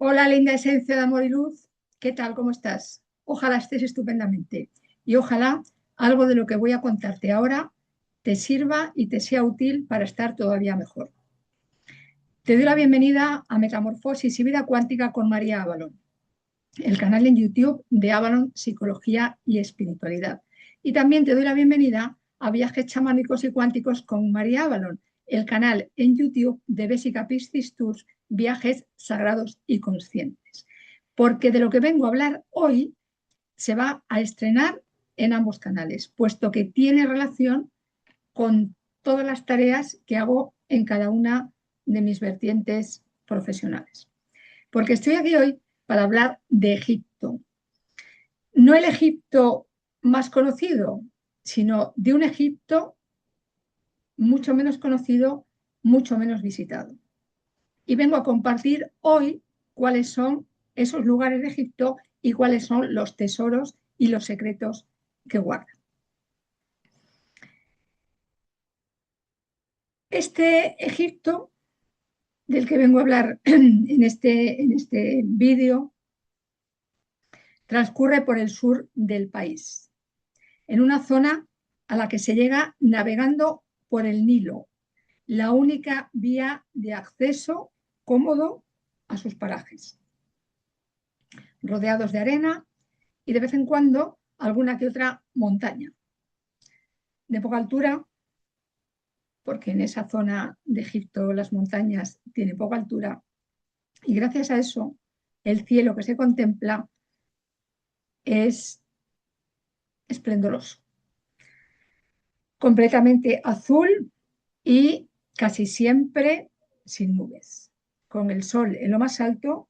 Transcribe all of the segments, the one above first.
Hola, linda esencia de amor y luz. ¿Qué tal? ¿Cómo estás? Ojalá estés estupendamente. Y ojalá algo de lo que voy a contarte ahora te sirva y te sea útil para estar todavía mejor. Te doy la bienvenida a Metamorfosis y Vida Cuántica con María Avalon, el canal en YouTube de Avalon Psicología y Espiritualidad. Y también te doy la bienvenida a Viajes Chamánicos y Cuánticos con María Avalon, el canal en YouTube de Bessica Piscis Tours, Viajes Sagrados y Conscientes. Porque de lo que vengo a hablar hoy se va a estrenar en ambos canales, puesto que tiene relación con todas las tareas que hago en cada una de mis vertientes profesionales. Porque estoy aquí hoy para hablar de Egipto. No el Egipto más conocido, sino de un Egipto mucho menos conocido, mucho menos visitado. Y vengo a compartir hoy cuáles son esos lugares de Egipto y cuáles son los tesoros y los secretos que guardan. Este Egipto del que vengo a hablar en este vídeo transcurre por el sur del país, en una zona a la que se llega navegando por el Nilo, la única vía de acceso cómodo a sus parajes, rodeados de arena y de vez en cuando alguna que otra montaña. De poca altura, porque en esa zona de Egipto las montañas tienen poca altura, y gracias a eso el cielo que se contempla es esplendoroso, completamente azul y casi siempre sin nubes, con el sol en lo más alto,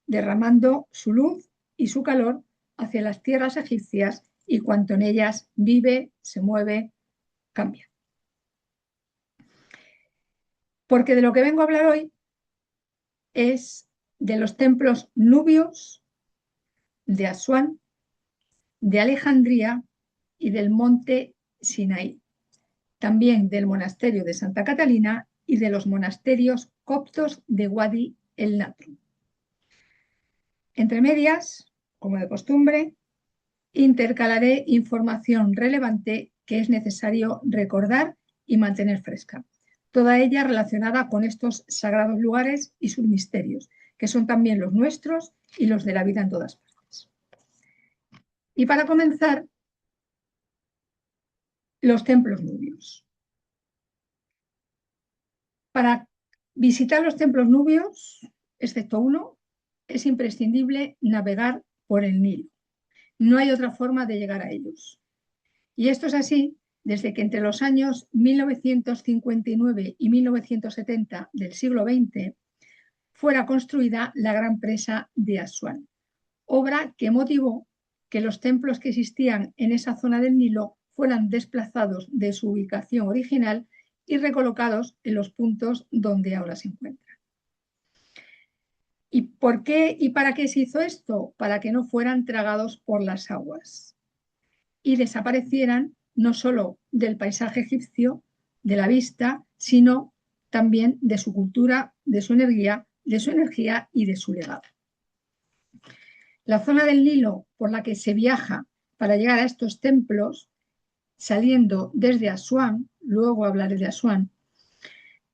derramando su luz y su calor hacia las tierras egipcias y cuanto en ellas vive, se mueve, cambia. Porque de lo que vengo a hablar hoy es de los templos nubios, de Asuán, de Alejandría y del monte Sinaí, también del monasterio de Santa Catalina y de los monasterios coptos de Wadi el Natrum. Entre medias, como de costumbre, intercalaré información relevante que es necesario recordar y mantener fresca, toda ella relacionada con estos sagrados lugares y sus misterios, que son también los nuestros y los de la vida en todas partes. Y para comenzar, los templos nubios. Para visitar los templos nubios, excepto uno, es imprescindible navegar por el Nilo. No hay otra forma de llegar a ellos. Y esto es así desde que entre los años 1959 y 1970 del siglo XX fuera construida la gran presa de Asuán, obra que motivó que los templos que existían en esa zona del Nilo fueran desplazados de su ubicación original y recolocados en los puntos donde ahora se encuentran. ¿Y por qué y para qué se hizo esto? Para que no fueran tragados por las aguas y desaparecieran no solo del paisaje egipcio, de la vista, sino también de su cultura, de su energía y de su legado. La zona del Nilo por la que se viaja para llegar a estos templos, saliendo desde Asuán, luego hablaré de Asuán,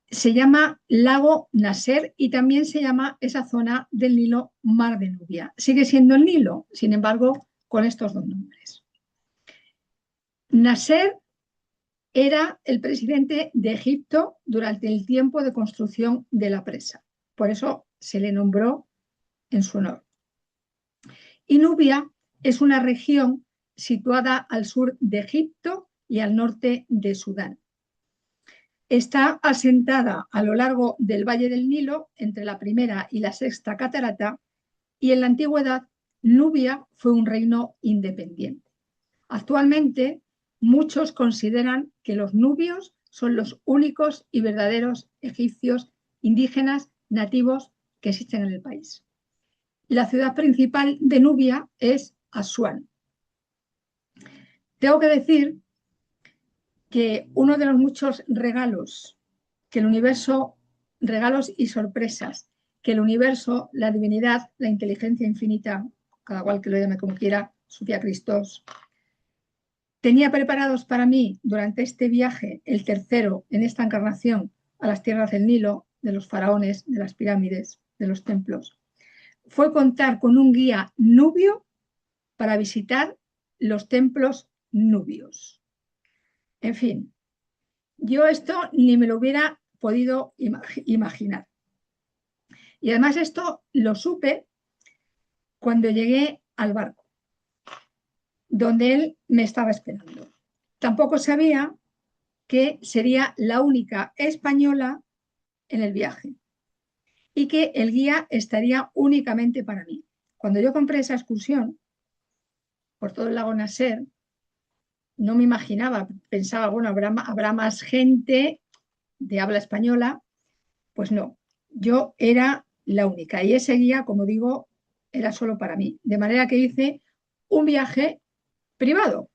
se llama Lago Nasser y también se llama esa zona del Nilo Mar de Nubia. Sigue siendo el Nilo, sin embargo, con estos dos nombres. Nasser era el presidente de Egipto durante el tiempo de construcción de la presa. Por eso se le nombró en su honor. Y Nubia es una región situada al sur de Egipto y al norte de Sudán. Está asentada a lo largo del Valle del Nilo, entre la primera y la sexta catarata, y en la antigüedad Nubia fue un reino independiente. Actualmente, muchos consideran que los nubios son los únicos y verdaderos egipcios indígenas nativos que existen en el país. La ciudad principal de Nubia es Asuán. Tengo que decir que uno de los muchos regalos que el universo, regalos y sorpresas que el universo, la divinidad, la inteligencia infinita, cada cual que lo llame como quiera, Sofía Cristos, tenía preparados para mí durante este viaje, el tercero en esta encarnación, a las tierras del Nilo, de los faraones, de las pirámides, de los templos, fue contar con un guía nubio para visitar los templos nubios. En fin, yo esto ni me lo hubiera podido imaginar. Y además esto lo supe cuando llegué al barco, donde él me estaba esperando. Tampoco sabía que sería la única española en el viaje y que el guía estaría únicamente para mí. Cuando yo compré esa excursión por todo el lago Nasser, no me imaginaba, pensaba, bueno, habrá más gente de habla española. Pues no, yo era la única y ese guía, como digo, era solo para mí. De manera que hice un viaje privado.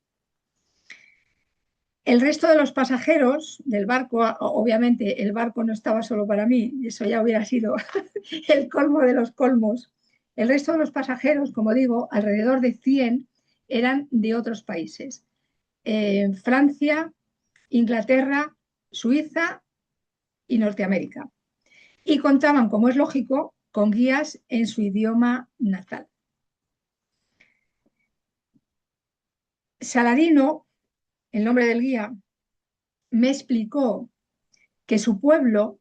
El resto de los pasajeros del barco, obviamente el barco no estaba solo para mí, eso ya hubiera sido el colmo de los colmos. El resto de los pasajeros, como digo, alrededor de 100, eran de otros países. Francia, Inglaterra, Suiza y Norteamérica. Y contaban, como es lógico, con guías en su idioma natal. Saladino, el nombre del guía, me explicó que su pueblo,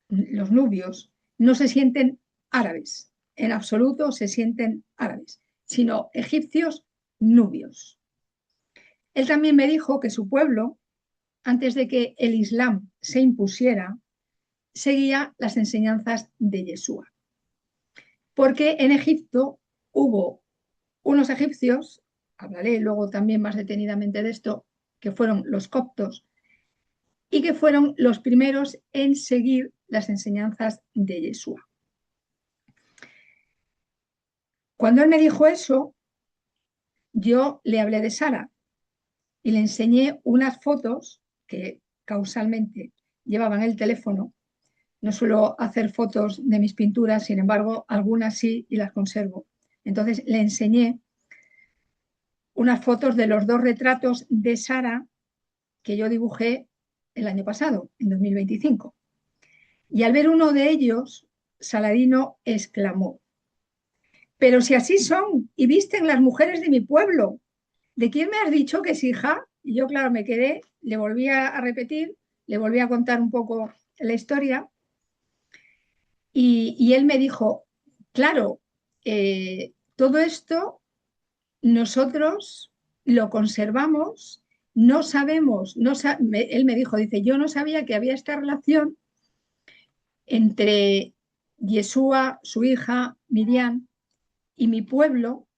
los nubios, no se sienten árabes, en absoluto se sienten árabes, sino egipcios nubios. Él también me dijo que su pueblo, antes de que el Islam se impusiera, seguía las enseñanzas de Yeshua. Porque en Egipto hubo unos egipcios, hablaré luego también más detenidamente de esto, que fueron los coptos, y que fueron los primeros en seguir las enseñanzas de Yeshua. Cuando él me dijo eso, yo le hablé de Sara y le enseñé unas fotos que causalmente llevaban el teléfono. No suelo hacer fotos de mis pinturas, sin embargo, algunas sí y las conservo. Entonces le enseñé unas fotos de los dos retratos de Sara que yo dibujé el año pasado, en 2025. Y al ver uno de ellos, Saladino exclamó: pero si así son y visten las mujeres de mi pueblo, ¿de quién me has dicho que es hija? Y yo, claro, me quedé, le volví a repetir, le volví a contar un poco la historia y él me dijo, claro, todo esto nosotros lo conservamos, no sabemos, él me dijo, dice, yo no sabía que había esta relación entre Yeshua, su hija, Miriam, y mi pueblo.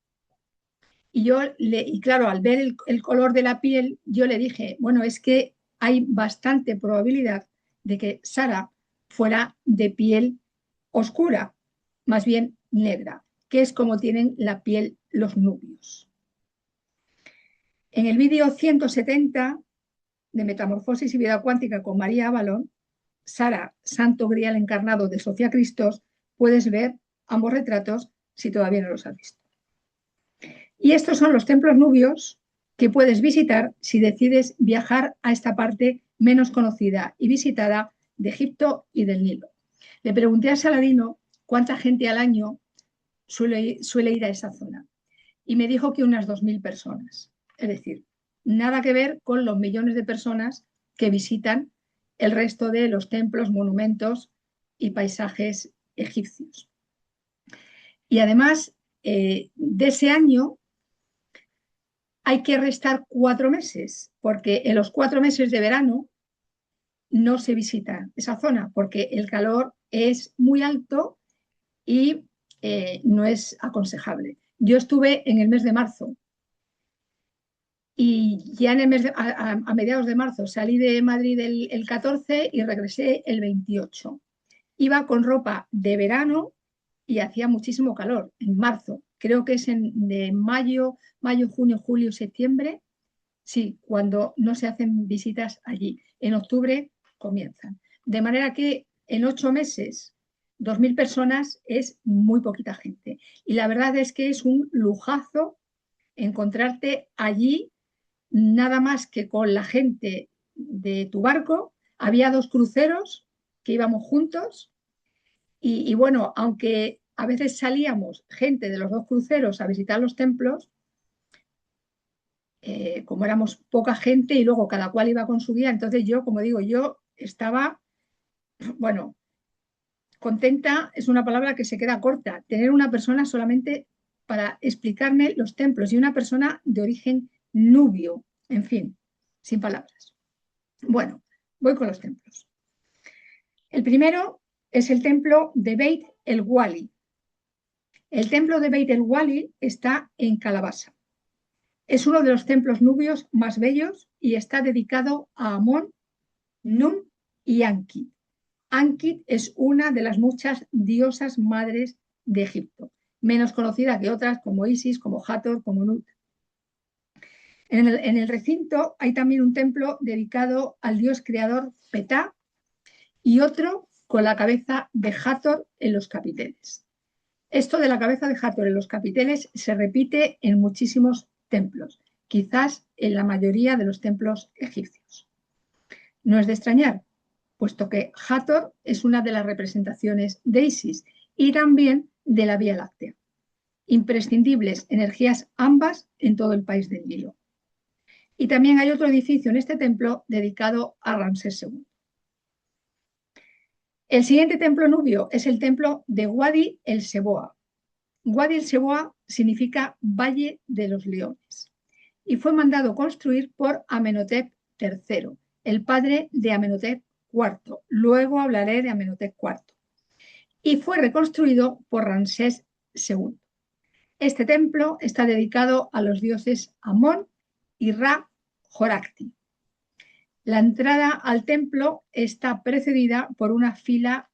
Y claro, al ver el color de la piel, yo le dije, bueno, es que hay bastante probabilidad de que Sara fuera de piel oscura, más bien negra, que es como tienen la piel los nubios. En el vídeo 170 de Metamorfosis y Vida Cuántica con María Avalon, Sara, Santo Grial Encarnado de Sofía Cristos, puedes ver ambos retratos si todavía no los has visto. Y estos son los templos nubios que puedes visitar si decides viajar a esta parte menos conocida y visitada de Egipto y del Nilo. Le pregunté a Saladino cuánta gente al año suele ir a esa zona y me dijo que unas 2.000 personas. Es decir, nada que ver con los millones de personas que visitan el resto de los templos, monumentos y paisajes egipcios. Y además, de ese año hay que restar 4 meses, porque en los 4 meses de verano no se visita esa zona, porque el calor es muy alto y no es aconsejable. Yo estuve en el mes de marzo y ya en el mes a mediados de marzo salí de Madrid el 14 y regresé el 28. Iba con ropa de verano y hacía muchísimo calor en marzo. Creo que es de mayo, junio, julio, septiembre. Sí, cuando no se hacen visitas allí. En octubre comienzan. De manera que en 8 meses 2.000 personas es muy poquita gente. Y la verdad es que es un lujazo encontrarte allí nada más que con la gente de tu barco. Había 2 cruceros que íbamos juntos y bueno, aunque a veces salíamos gente de los 2 cruceros a visitar los templos, como éramos poca gente y luego cada cual iba con su guía, entonces yo, como digo, yo estaba, bueno, contenta es una palabra que se queda corta, tener una persona solamente para explicarme los templos y una persona de origen nubio, en fin, sin palabras. Bueno, voy con los templos. El primero es el templo de Beit el Wali. El templo de Beit el Wali está en Calabasa. Es uno de los templos nubios más bellos y está dedicado a Amón, Nun y Ankit. Ankit es una de las muchas diosas madres de Egipto, menos conocida que otras como Isis, como Hathor, como Nut. En el recinto hay también un templo dedicado al dios creador Petá y otro con la cabeza de Hathor en los capiteles. Esto de la cabeza de Hathor en los capiteles se repite en muchísimos templos, quizás en la mayoría de los templos egipcios. No es de extrañar, puesto que Hathor es una de las representaciones de Isis y también de la Vía Láctea. Imprescindibles energías ambas en todo el país del Nilo. Y también hay otro edificio en este templo dedicado a Ramsés II. El siguiente templo nubio es el templo de Wadi el Seboa. Wadi el Seboa significa Valle de los Leones y fue mandado construir por Amenhotep III, el padre de Amenhotep IV. Luego hablaré de Amenhotep IV. Y fue reconstruido por Ramsés II. Este templo está dedicado a los dioses Amón y Ra-Horakhti. La entrada al templo está precedida por una fila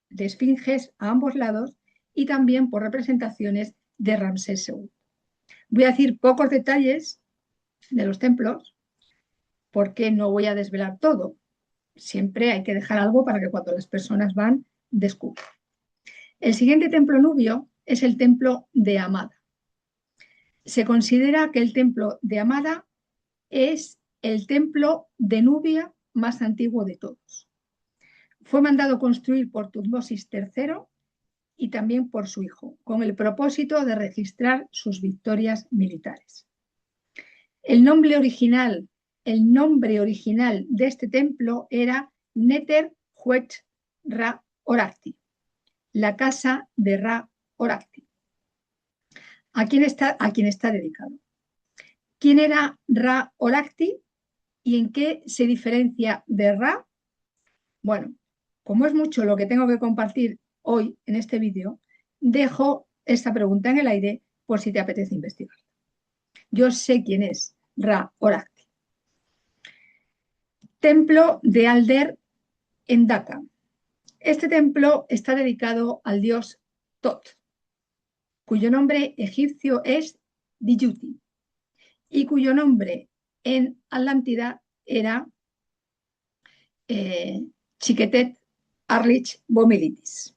de esfinges a ambos lados y también por representaciones de Ramsés II. Voy a decir pocos detalles de los templos porque no voy a desvelar todo. Siempre hay que dejar algo para que cuando las personas van, descubran. El siguiente templo nubio es el templo de Amada. Se considera que el templo de Amada es el templo de Nubia más antiguo de todos. Fue mandado construir por Tutmosis III y también por su hijo, con el propósito de registrar sus victorias militares. El nombre original de este templo era Neter Huet Ra-Horakhti, la casa de Ra-Horakhti. ¿A quién está dedicado? ¿Quién era Ra-Horakhti y en qué se diferencia de Ra? Bueno, como es mucho lo que tengo que compartir hoy en este vídeo, dejo esta pregunta en el aire por si te apetece investigar. Yo sé quién es Ra-Horakhti. Templo de Alder en Daca. Este templo está dedicado al dios Tot, cuyo nombre egipcio es Diyuti y cuyo nombre en Atlántida era Chiquetet Arlich Bomilitis.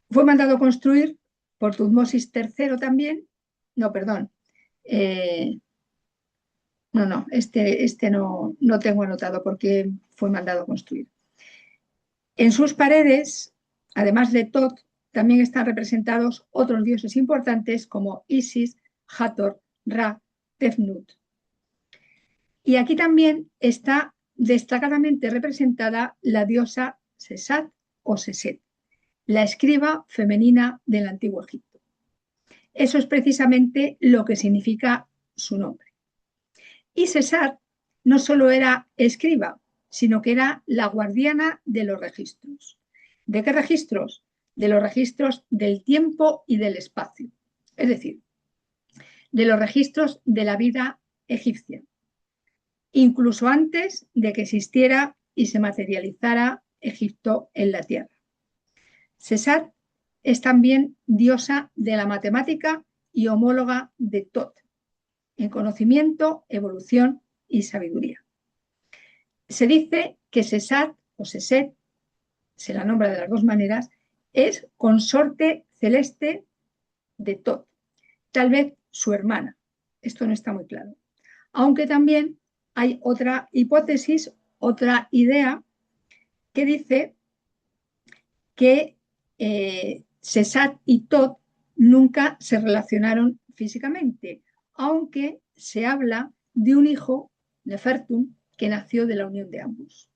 Fue mandado construir por Tutmosis III también. No, perdón. Este no tengo anotado porque fue mandado construir. En sus paredes, además de Tot, también están representados otros dioses importantes como Isis, Hathor, Ra, Tefnut. Y aquí también está destacadamente representada la diosa Sesat o Seset, la escriba femenina del Antiguo Egipto. Eso es precisamente lo que significa su nombre. Y Sesat no solo era escriba, sino que era la guardiana de los registros. ¿De qué registros? De los registros del tiempo y del espacio. Es decir, de los registros de la vida egipcia, incluso antes de que existiera y se materializara Egipto en la tierra. Sesat es también diosa de la matemática y homóloga de Tot, en conocimiento, evolución y sabiduría. Se dice que Sesat o Seset se la nombra de las dos maneras, es consorte celeste de Tot, tal vez su hermana. Esto no está muy claro. Aunque también hay otra hipótesis, otra idea que dice que Sesat y Tot nunca se relacionaron físicamente, aunque se habla de un hijo, Nefertum, que nació de la unión de ambos.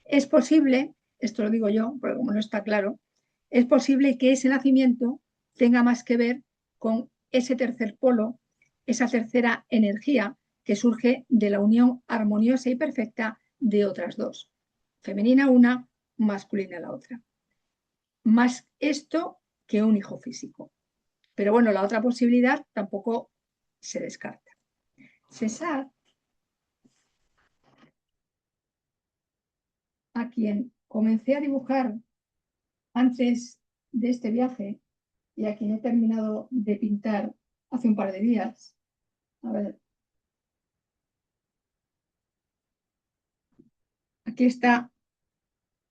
Es posible, esto lo digo yo, porque como no está claro, es posible que ese nacimiento tenga más que ver con ese tercer polo, esa tercera energía que surge de la unión armoniosa y perfecta de otras dos, femenina una, masculina la otra. Más esto que un hijo físico. Pero bueno, la otra posibilidad tampoco se descarta. César, a quien comencé a dibujar antes de este viaje y a quien he terminado de pintar hace un par de días, a ver, aquí está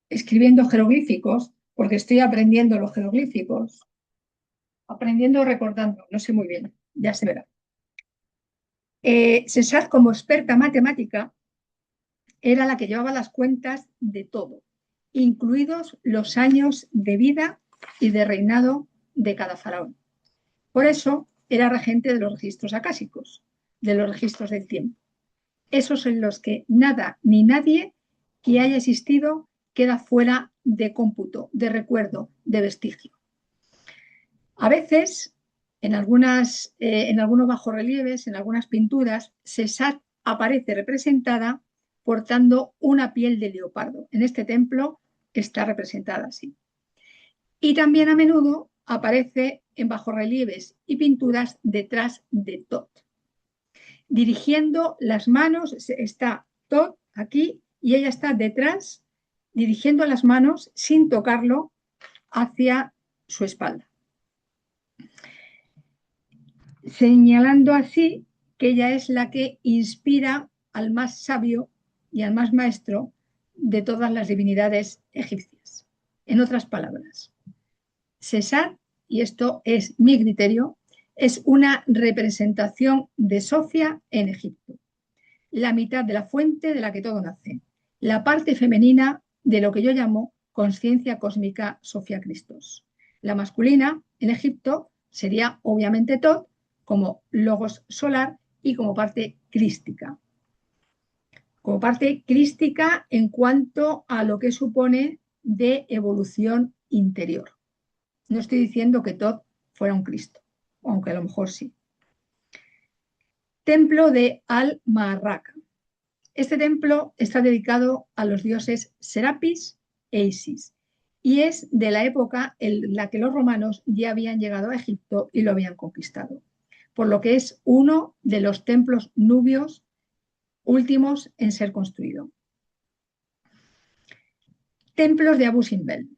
escribiendo jeroglíficos, porque estoy aprendiendo los jeroglíficos, aprendiendo o recordando, no sé muy bien, ya se verá. César, como experta matemática, era la que llevaba las cuentas de todo, incluidos los años de vida y de reinado de cada faraón. Por eso era regente de los registros acásicos, de los registros del tiempo. Esos en los que nada ni nadie que haya existido queda fuera de cómputo, de recuerdo, de vestigio. A veces, en algunos bajorrelieves, en algunas pinturas, Sesat aparece representada portando una piel de leopardo. En este templo está representada así. Y también a menudo aparece en bajorrelieves y pinturas detrás de Tot. Dirigiendo las manos, está Tot aquí y ella está detrás, dirigiendo las manos sin tocarlo hacia su espalda, señalando así que ella es la que inspira al más sabio y al más maestro de todas las divinidades egipcias. En otras palabras, Sesat, y esto es mi criterio, es una representación de Sofía en Egipto, la mitad de la fuente de la que todo nace, la parte femenina de lo que yo llamo conciencia cósmica Sofía Christos. La masculina en Egipto sería obviamente Tot, como logos solar y como parte crística en cuanto a lo que supone de evolución interior. No estoy diciendo que Tot fuera un Cristo, aunque a lo mejor sí. Templo de Al-Maarraq. Este templo está dedicado a los dioses Serapis e Isis y es de la época en la que los romanos ya habían llegado a Egipto y lo habían conquistado, por lo que es uno de los templos nubios últimos en ser construido. Templos de Abu Simbel.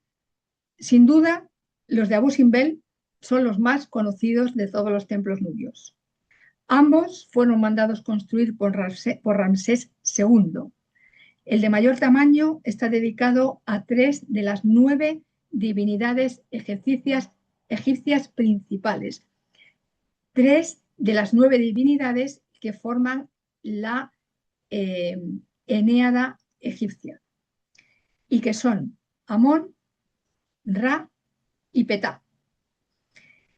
Sin duda, los de Abu Simbel son los más conocidos de todos los templos nubios. Ambos fueron mandados construir por Ramsés II. El de mayor tamaño está dedicado a 3 de las 9 divinidades egipcias principales. 3 de las 9 divinidades que forman la Eneada egipcia y que son Amón, Ra y Petá.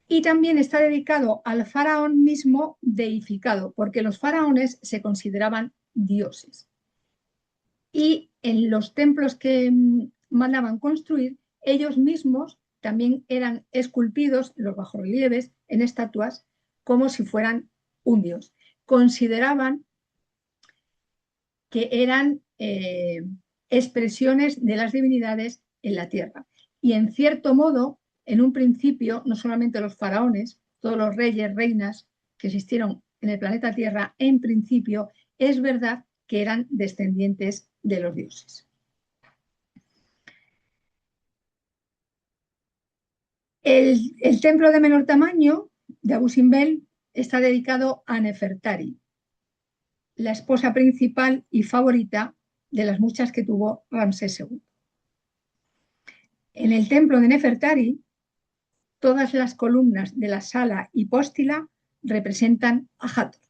Y también está dedicado al faraón mismo deificado, porque los faraones se consideraban dioses. Y en los templos que mandaban construir, ellos mismos también eran esculpidos, los bajorrelieves, en estatuas, como si fueran un dios. Consideraban que eran expresiones de las divinidades en la tierra. Y en cierto modo, en un principio, no solamente los faraones, todos los reyes, reinas que existieron en el planeta Tierra, en principio, es verdad que eran descendientes de los dioses. El templo de menor tamaño, de Abu Simbel, está dedicado a Nefertari, la esposa principal y favorita de las muchas que tuvo Ramsés II. En el templo de Nefertari, todas las columnas de la sala hipóstila representan a Hathor.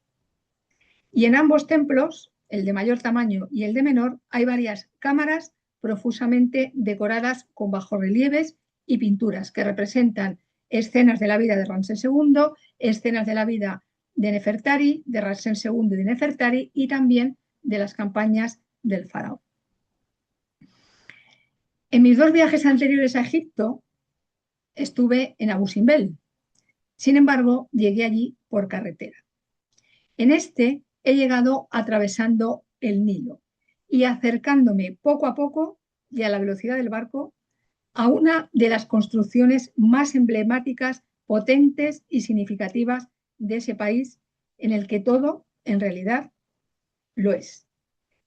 Y en ambos templos, el de mayor tamaño y el de menor, hay varias cámaras profusamente decoradas con bajorrelieves y pinturas que representan escenas de la vida de Ramsés II, escenas de la vida de Nefertari, de Ramsés II y de Nefertari, y también de las campañas del faraón. En mis 2 viajes anteriores a Egipto estuve en Abu Simbel. Sin embargo, llegué allí por carretera. En este he llegado atravesando el Nilo y acercándome poco a poco y a la velocidad del barco a una de las construcciones más emblemáticas, potentes y significativas de ese país, en el que todo, en realidad, lo es.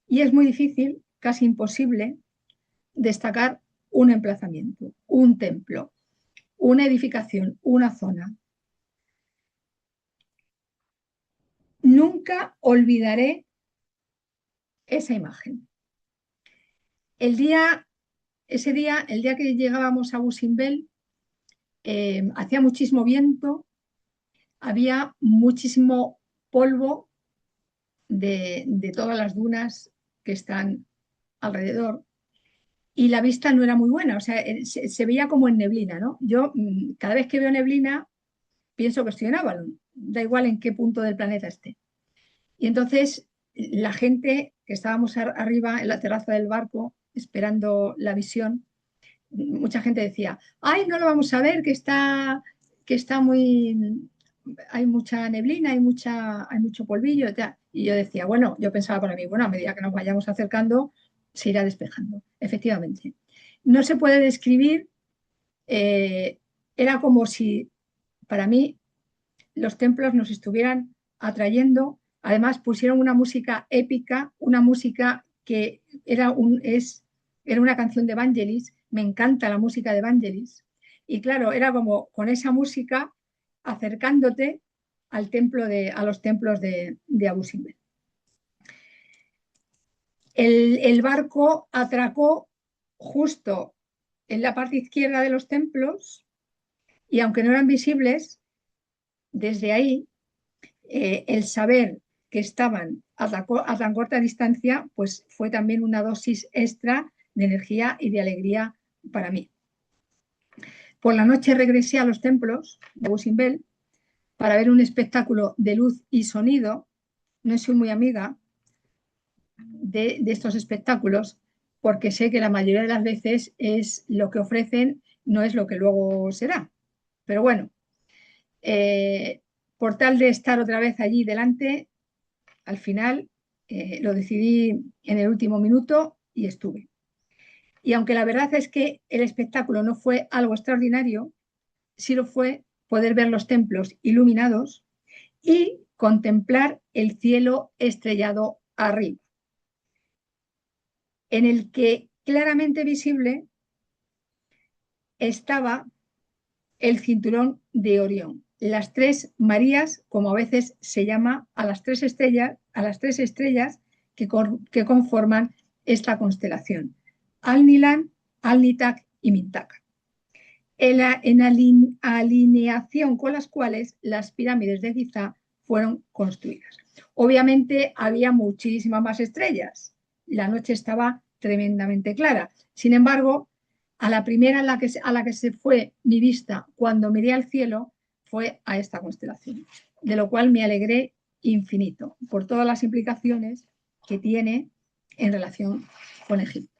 Y es muy difícil, casi imposible, destacar un emplazamiento, un templo, una edificación, una zona. Nunca olvidaré esa imagen. El día el día que llegábamos a Busimbel, hacía muchísimo viento, había muchísimo polvo de todas las dunas que están alrededor y la vista no era muy buena, o sea, se veía como en neblina, ¿no? Yo cada vez que veo neblina pienso que estoy en Avalon, da igual en qué punto del planeta esté. Y entonces la gente que estábamos arriba en la terraza del barco esperando la visión, mucha gente decía, ay, no lo vamos a ver, que está muy, hay mucha neblina, hay mucho polvillo. Ya. Y yo decía, bueno, yo pensaba para mí, bueno, a medida que nos vayamos acercando, se irá despejando. Efectivamente. No se puede describir, eh, era como si para mí los templos nos estuvieran atrayendo. Además, pusieron una música épica, una música que era una canción de Vangelis. Me encanta la música de Vangelis. Y claro, era como con esa música acercándote a los templos de Abu Simbel. El barco atracó justo en la parte izquierda de los templos y aunque no eran visibles, desde ahí el saber que estaban a tan corta distancia, pues fue también una dosis extra de energía y de alegría para mí. Por la noche regresé a los templos de Abu Simbel para ver un espectáculo de luz y sonido. No soy muy amiga de estos espectáculos porque sé que la mayoría de las veces es lo que ofrecen, no es lo que luego será. Pero bueno, por tal de estar otra vez allí delante, al final lo decidí en el último minuto y estuve. Y aunque la verdad es que el espectáculo no fue algo extraordinario, sí lo fue poder ver los templos iluminados y contemplar el cielo estrellado arriba, en el que claramente visible estaba el cinturón de Orión, las 3 Marías, como a veces se llama a las 3 estrellas que conforman esta constelación, Al-Nilan, Al-Nitak y Mintaka, en alineación con las cuales las pirámides de Giza fueron construidas. Obviamente había muchísimas más estrellas, la noche estaba tremendamente clara, sin embargo, a la primera a la que se fue mi vista cuando miré al cielo fue a esta constelación, de lo cual me alegré infinito por todas las implicaciones que tiene en relación con Egipto.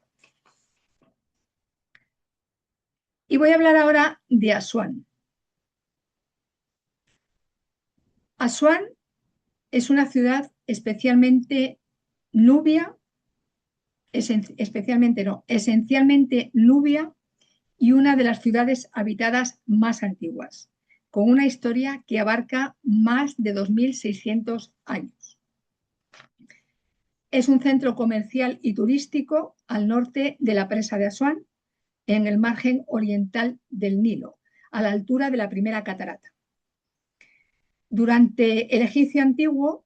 Y voy a hablar ahora de Asuán. Asuán es una ciudad especialmente nubia, esencialmente nubia y una de las ciudades habitadas más antiguas, con una historia que abarca más de 2.600 años. Es un centro comercial y turístico al norte de la presa de Asuán, en el margen oriental del Nilo, a la altura de la primera catarata. Durante el egipcio antiguo,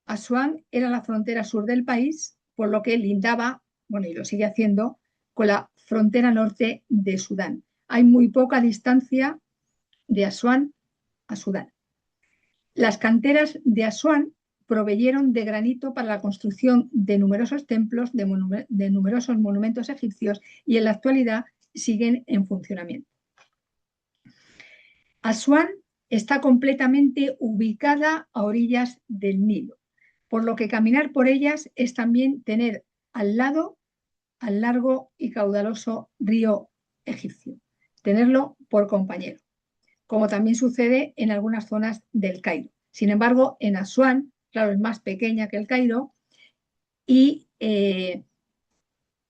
Asuán era la frontera sur del país, por lo que lindaba, bueno, y lo sigue haciendo, con la frontera norte de Sudán. Hay muy poca distancia de Asuán a Sudán. Las canteras de Asuán proveyeron de granito para la construcción de numerosos templos, de numerosos monumentos egipcios y en la actualidad siguen en funcionamiento. Asuán está completamente ubicada a orillas del Nilo, por lo que caminar por ellas es también tener al lado al largo y caudaloso río egipcio, tenerlo por compañero, como también sucede en algunas zonas del Cairo. Sin embargo, en Asuán, claro, es más pequeña que el Cairo y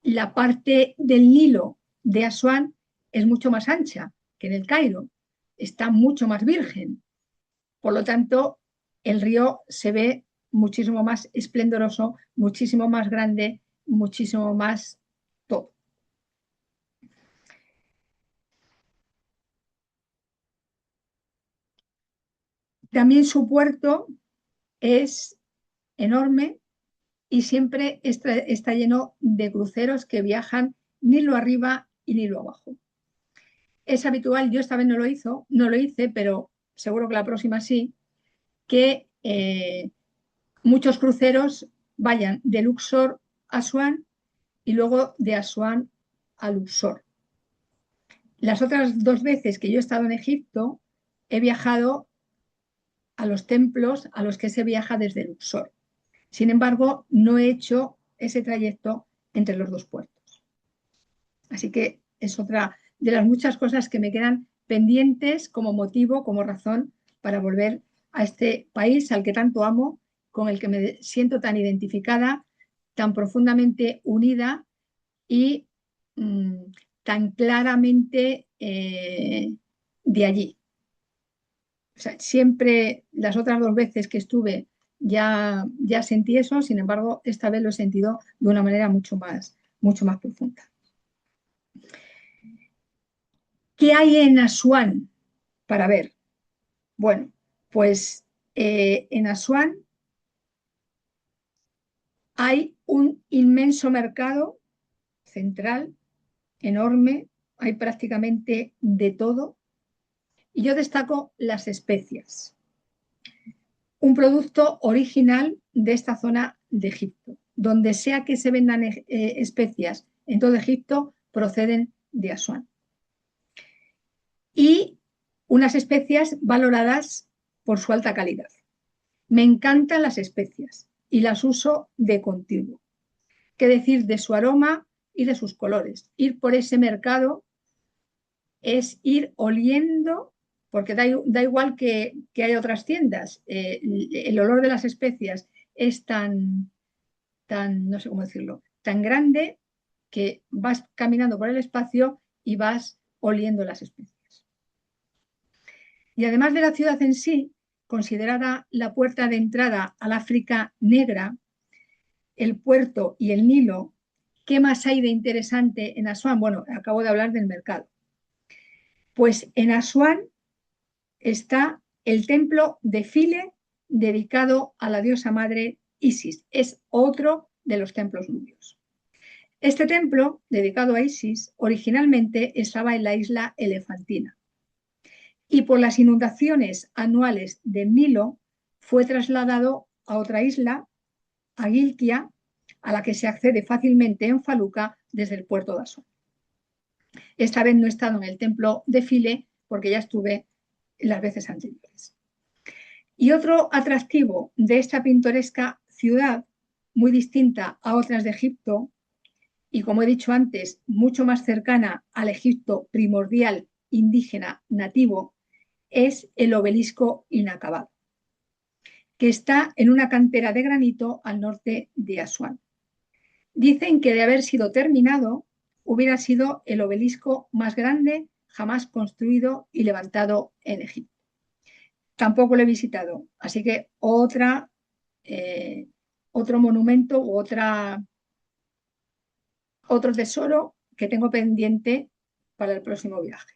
la parte del Nilo de Asuán es mucho más ancha que en el Cairo, está mucho más virgen. Por lo tanto, el río se ve muchísimo más esplendoroso, muchísimo más grande, muchísimo más todo. También su puerto es enorme y siempre está lleno de cruceros que viajan Nilo arriba y Nilo abajo. Es habitual, yo esta vez no lo hice, pero seguro que la próxima sí, que muchos cruceros vayan de Luxor a Asuán y luego de Asuán a Luxor. Las otras 2 veces que yo he estado en Egipto, he viajado a los templos a los que se viaja desde Luxor. Sin embargo, no he hecho ese trayecto entre los 2 puertos. Así que es otra de las muchas cosas que me quedan pendientes como motivo, como razón para volver a este país al que tanto amo, con el que me siento tan identificada, tan profundamente unida y tan claramente de allí. O sea, siempre las otras 2 veces que estuve ya sentí eso, sin embargo, esta vez lo he sentido de una manera mucho más profunda. ¿Qué hay en Asuán para ver? Bueno, pues en Asuán hay un inmenso mercado central, enorme, hay prácticamente de todo. Y yo destaco las especias, un producto original de esta zona de Egipto. Donde sea que se vendan especias en todo Egipto, proceden de Asuán. Y unas especias valoradas por su alta calidad. Me encantan las especias y las uso de continuo. ¿Qué decir de su aroma y de sus colores? Ir por ese mercado es ir oliendo, porque da igual que hay otras tiendas, el olor de las especias es no sé cómo decirlo, tan grande que vas caminando por el espacio y vas oliendo las especias. Y además de la ciudad en sí, considerada la puerta de entrada al África negra, el puerto y el Nilo, ¿qué más hay de interesante en Asuán? Bueno, acabo de hablar del mercado. Pues en Asuán está el templo de File dedicado a la diosa madre Isis. Es otro de los templos nubios. Este templo, dedicado a Isis, originalmente estaba en la isla Elefantina y por las inundaciones anuales del Nilo fue trasladado a otra isla, a Gilkia, a la que se accede fácilmente en Faluca desde el puerto de Asuán. Esta vez no he estado en el templo de File porque ya estuve las veces anteriores. Y otro atractivo de esta pintoresca ciudad, muy distinta a otras de Egipto, y como he dicho antes, mucho más cercana al Egipto primordial, indígena, nativo, es el obelisco inacabado, que está en una cantera de granito al norte de Asuán. Dicen que de haber sido terminado, hubiera sido el obelisco más grande jamás construido y levantado en Egipto. Tampoco lo he visitado, así que otro monumento u otro tesoro que tengo pendiente para el próximo viaje.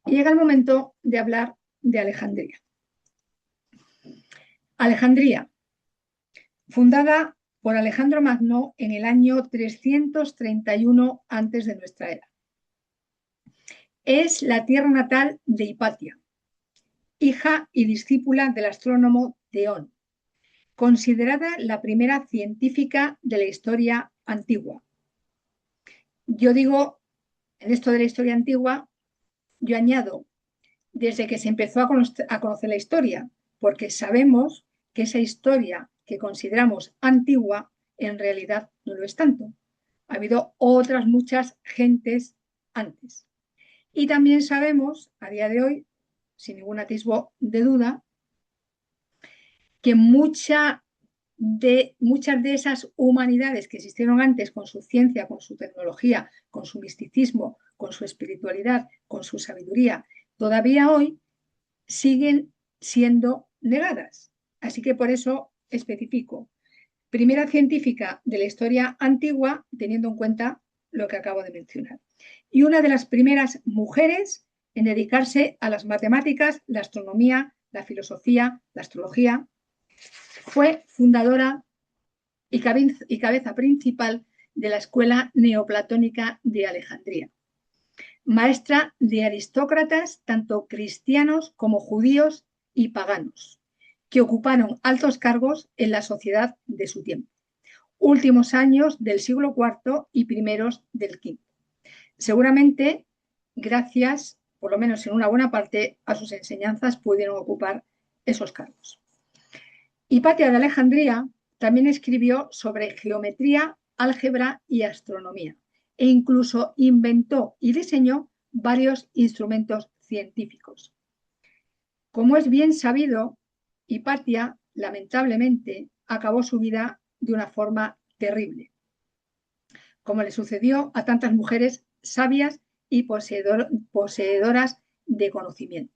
Y llega el momento de hablar de Alejandría. Alejandría, fundada por Alejandro Magno en el año 331 antes de nuestra era. Es la tierra natal de Hipatia, hija y discípula del astrónomo Teón, considerada la primera científica de la historia antigua. Yo digo, en esto de la historia antigua, yo añado, desde que se empezó a conocer la historia, porque sabemos que esa historia que consideramos antigua, en realidad no lo es tanto. Ha habido otras muchas gentes antes. Y también sabemos, a día de hoy, sin ningún atisbo de duda, que muchas de esas humanidades que existieron antes con su ciencia, con su tecnología, con su misticismo, con su espiritualidad, con su sabiduría, todavía hoy siguen siendo negadas. Así que por eso especifico. Primera científica de la historia antigua, teniendo en cuenta lo que acabo de mencionar. Y una de las primeras mujeres en dedicarse a las matemáticas, la astronomía, la filosofía, la astrología. Fue fundadora y cabeza principal de la escuela neoplatónica de Alejandría. Maestra de aristócratas, tanto cristianos como judíos y paganos, que ocuparon altos cargos en la sociedad de su tiempo. Últimos años del siglo IV y primeros del V. Seguramente, gracias, por lo menos en una buena parte, a sus enseñanzas pudieron ocupar esos cargos. Hipatia de Alejandría también escribió sobre geometría, álgebra y astronomía, e incluso inventó y diseñó varios instrumentos científicos. Como es bien sabido, Hipatia, lamentablemente, acabó su vida de una forma terrible, como le sucedió a tantas mujeres sabias y poseedoras de conocimiento.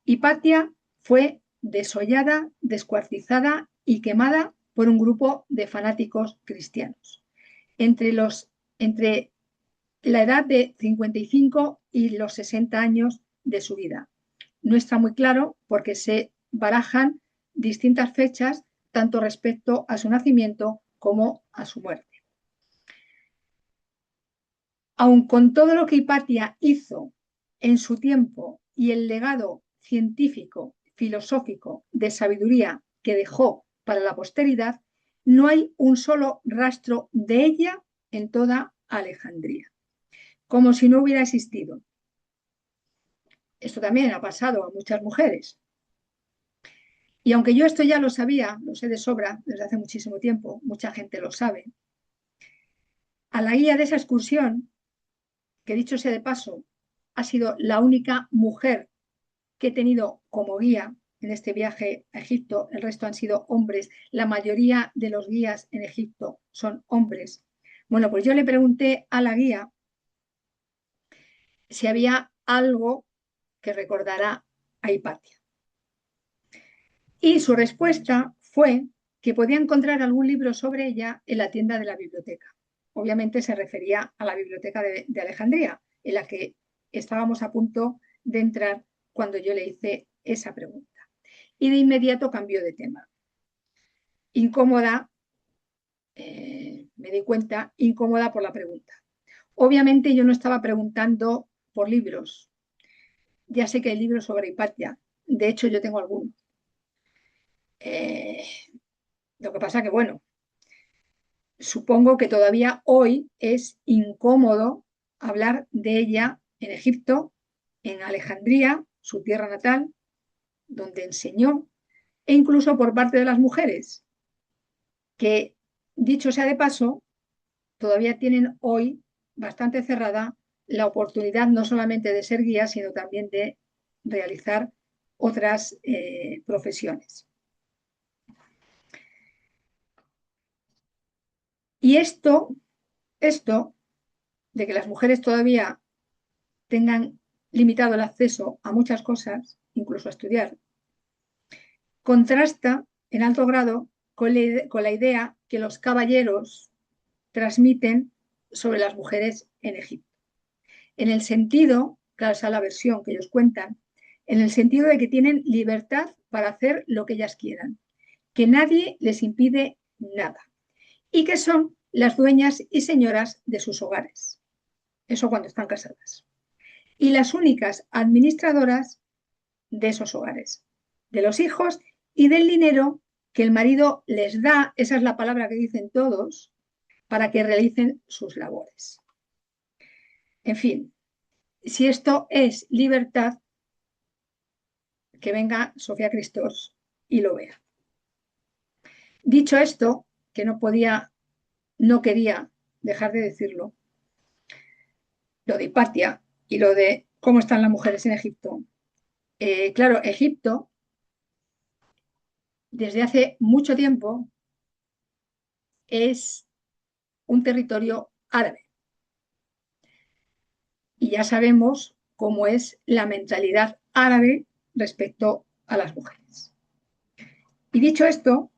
Hipatia fue desollada, descuartizada y quemada por un grupo de fanáticos cristianos entre la edad de 55 y los 60 años de su vida. No está muy claro porque se barajan distintas fechas tanto respecto a su nacimiento como a su muerte. Aun con todo lo que Hipatia hizo en su tiempo y el legado científico, filosófico, de sabiduría que dejó para la posteridad, no hay un solo rastro de ella en toda Alejandría, como si no hubiera existido. Esto también ha pasado a muchas mujeres. Y aunque yo esto ya lo sabía, lo sé de sobra desde hace muchísimo tiempo, mucha gente lo sabe, a la guía de esa excursión, que dicho sea de paso, ha sido la única mujer que he tenido como guía en este viaje a Egipto, el resto han sido hombres, la mayoría de los guías en Egipto son hombres. Bueno, pues yo le pregunté a la guía si había algo que recordara a Hipatia. Y su respuesta fue que podía encontrar algún libro sobre ella en la tienda de la biblioteca. Obviamente se refería a la biblioteca de Alejandría, en la que estábamos a punto de entrar cuando yo le hice esa pregunta. Y de inmediato cambió de tema. Incómoda, me di cuenta, incómoda por la pregunta. Obviamente yo no estaba preguntando por libros. Ya sé que hay libros sobre Hipatia. De hecho, yo tengo algunos. Lo que pasa que, bueno, supongo que todavía hoy es incómodo hablar de ella en Egipto, en Alejandría, su tierra natal, donde enseñó, e incluso por parte de las mujeres, que, dicho sea de paso, todavía tienen hoy bastante cerrada la oportunidad no solamente de ser guías, sino también de realizar otras profesiones. Y esto de que las mujeres todavía tengan limitado el acceso a muchas cosas, incluso a estudiar, contrasta en alto grado con la idea que los caballeros transmiten sobre las mujeres en Egipto. En el sentido, claro, esa es la versión que ellos cuentan, en el sentido de que tienen libertad para hacer lo que ellas quieran, que nadie les impide nada. y que son las dueñas y señoras de sus hogares. Eso cuando están casadas. Y las únicas administradoras de esos hogares, de los hijos y del dinero que el marido les da, esa es la palabra que dicen todos, para que realicen sus labores. En fin, si esto es libertad, que venga Sofía Cristos y lo vea. Dicho esto, que no quería dejar de decirlo, lo de Hipatia y lo de cómo están las mujeres en Egipto. Claro, Egipto, desde hace mucho tiempo, es un territorio árabe. Y ya sabemos cómo es la mentalidad árabe respecto a las mujeres. Y dicho esto,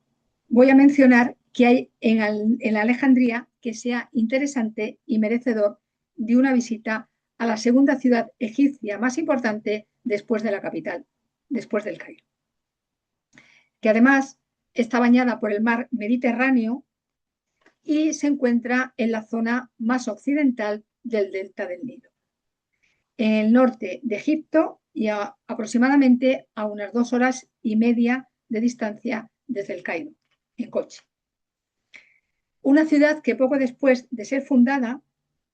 voy a mencionar que hay en Alejandría que sea interesante y merecedor de una visita a la segunda ciudad egipcia más importante después de la capital, después del Cairo, que además está bañada por el mar Mediterráneo y se encuentra en la zona más occidental del delta del Nilo, en el norte de Egipto y aproximadamente a unas 2 horas y media de distancia desde el Cairo, en coche. Una ciudad que poco después de ser fundada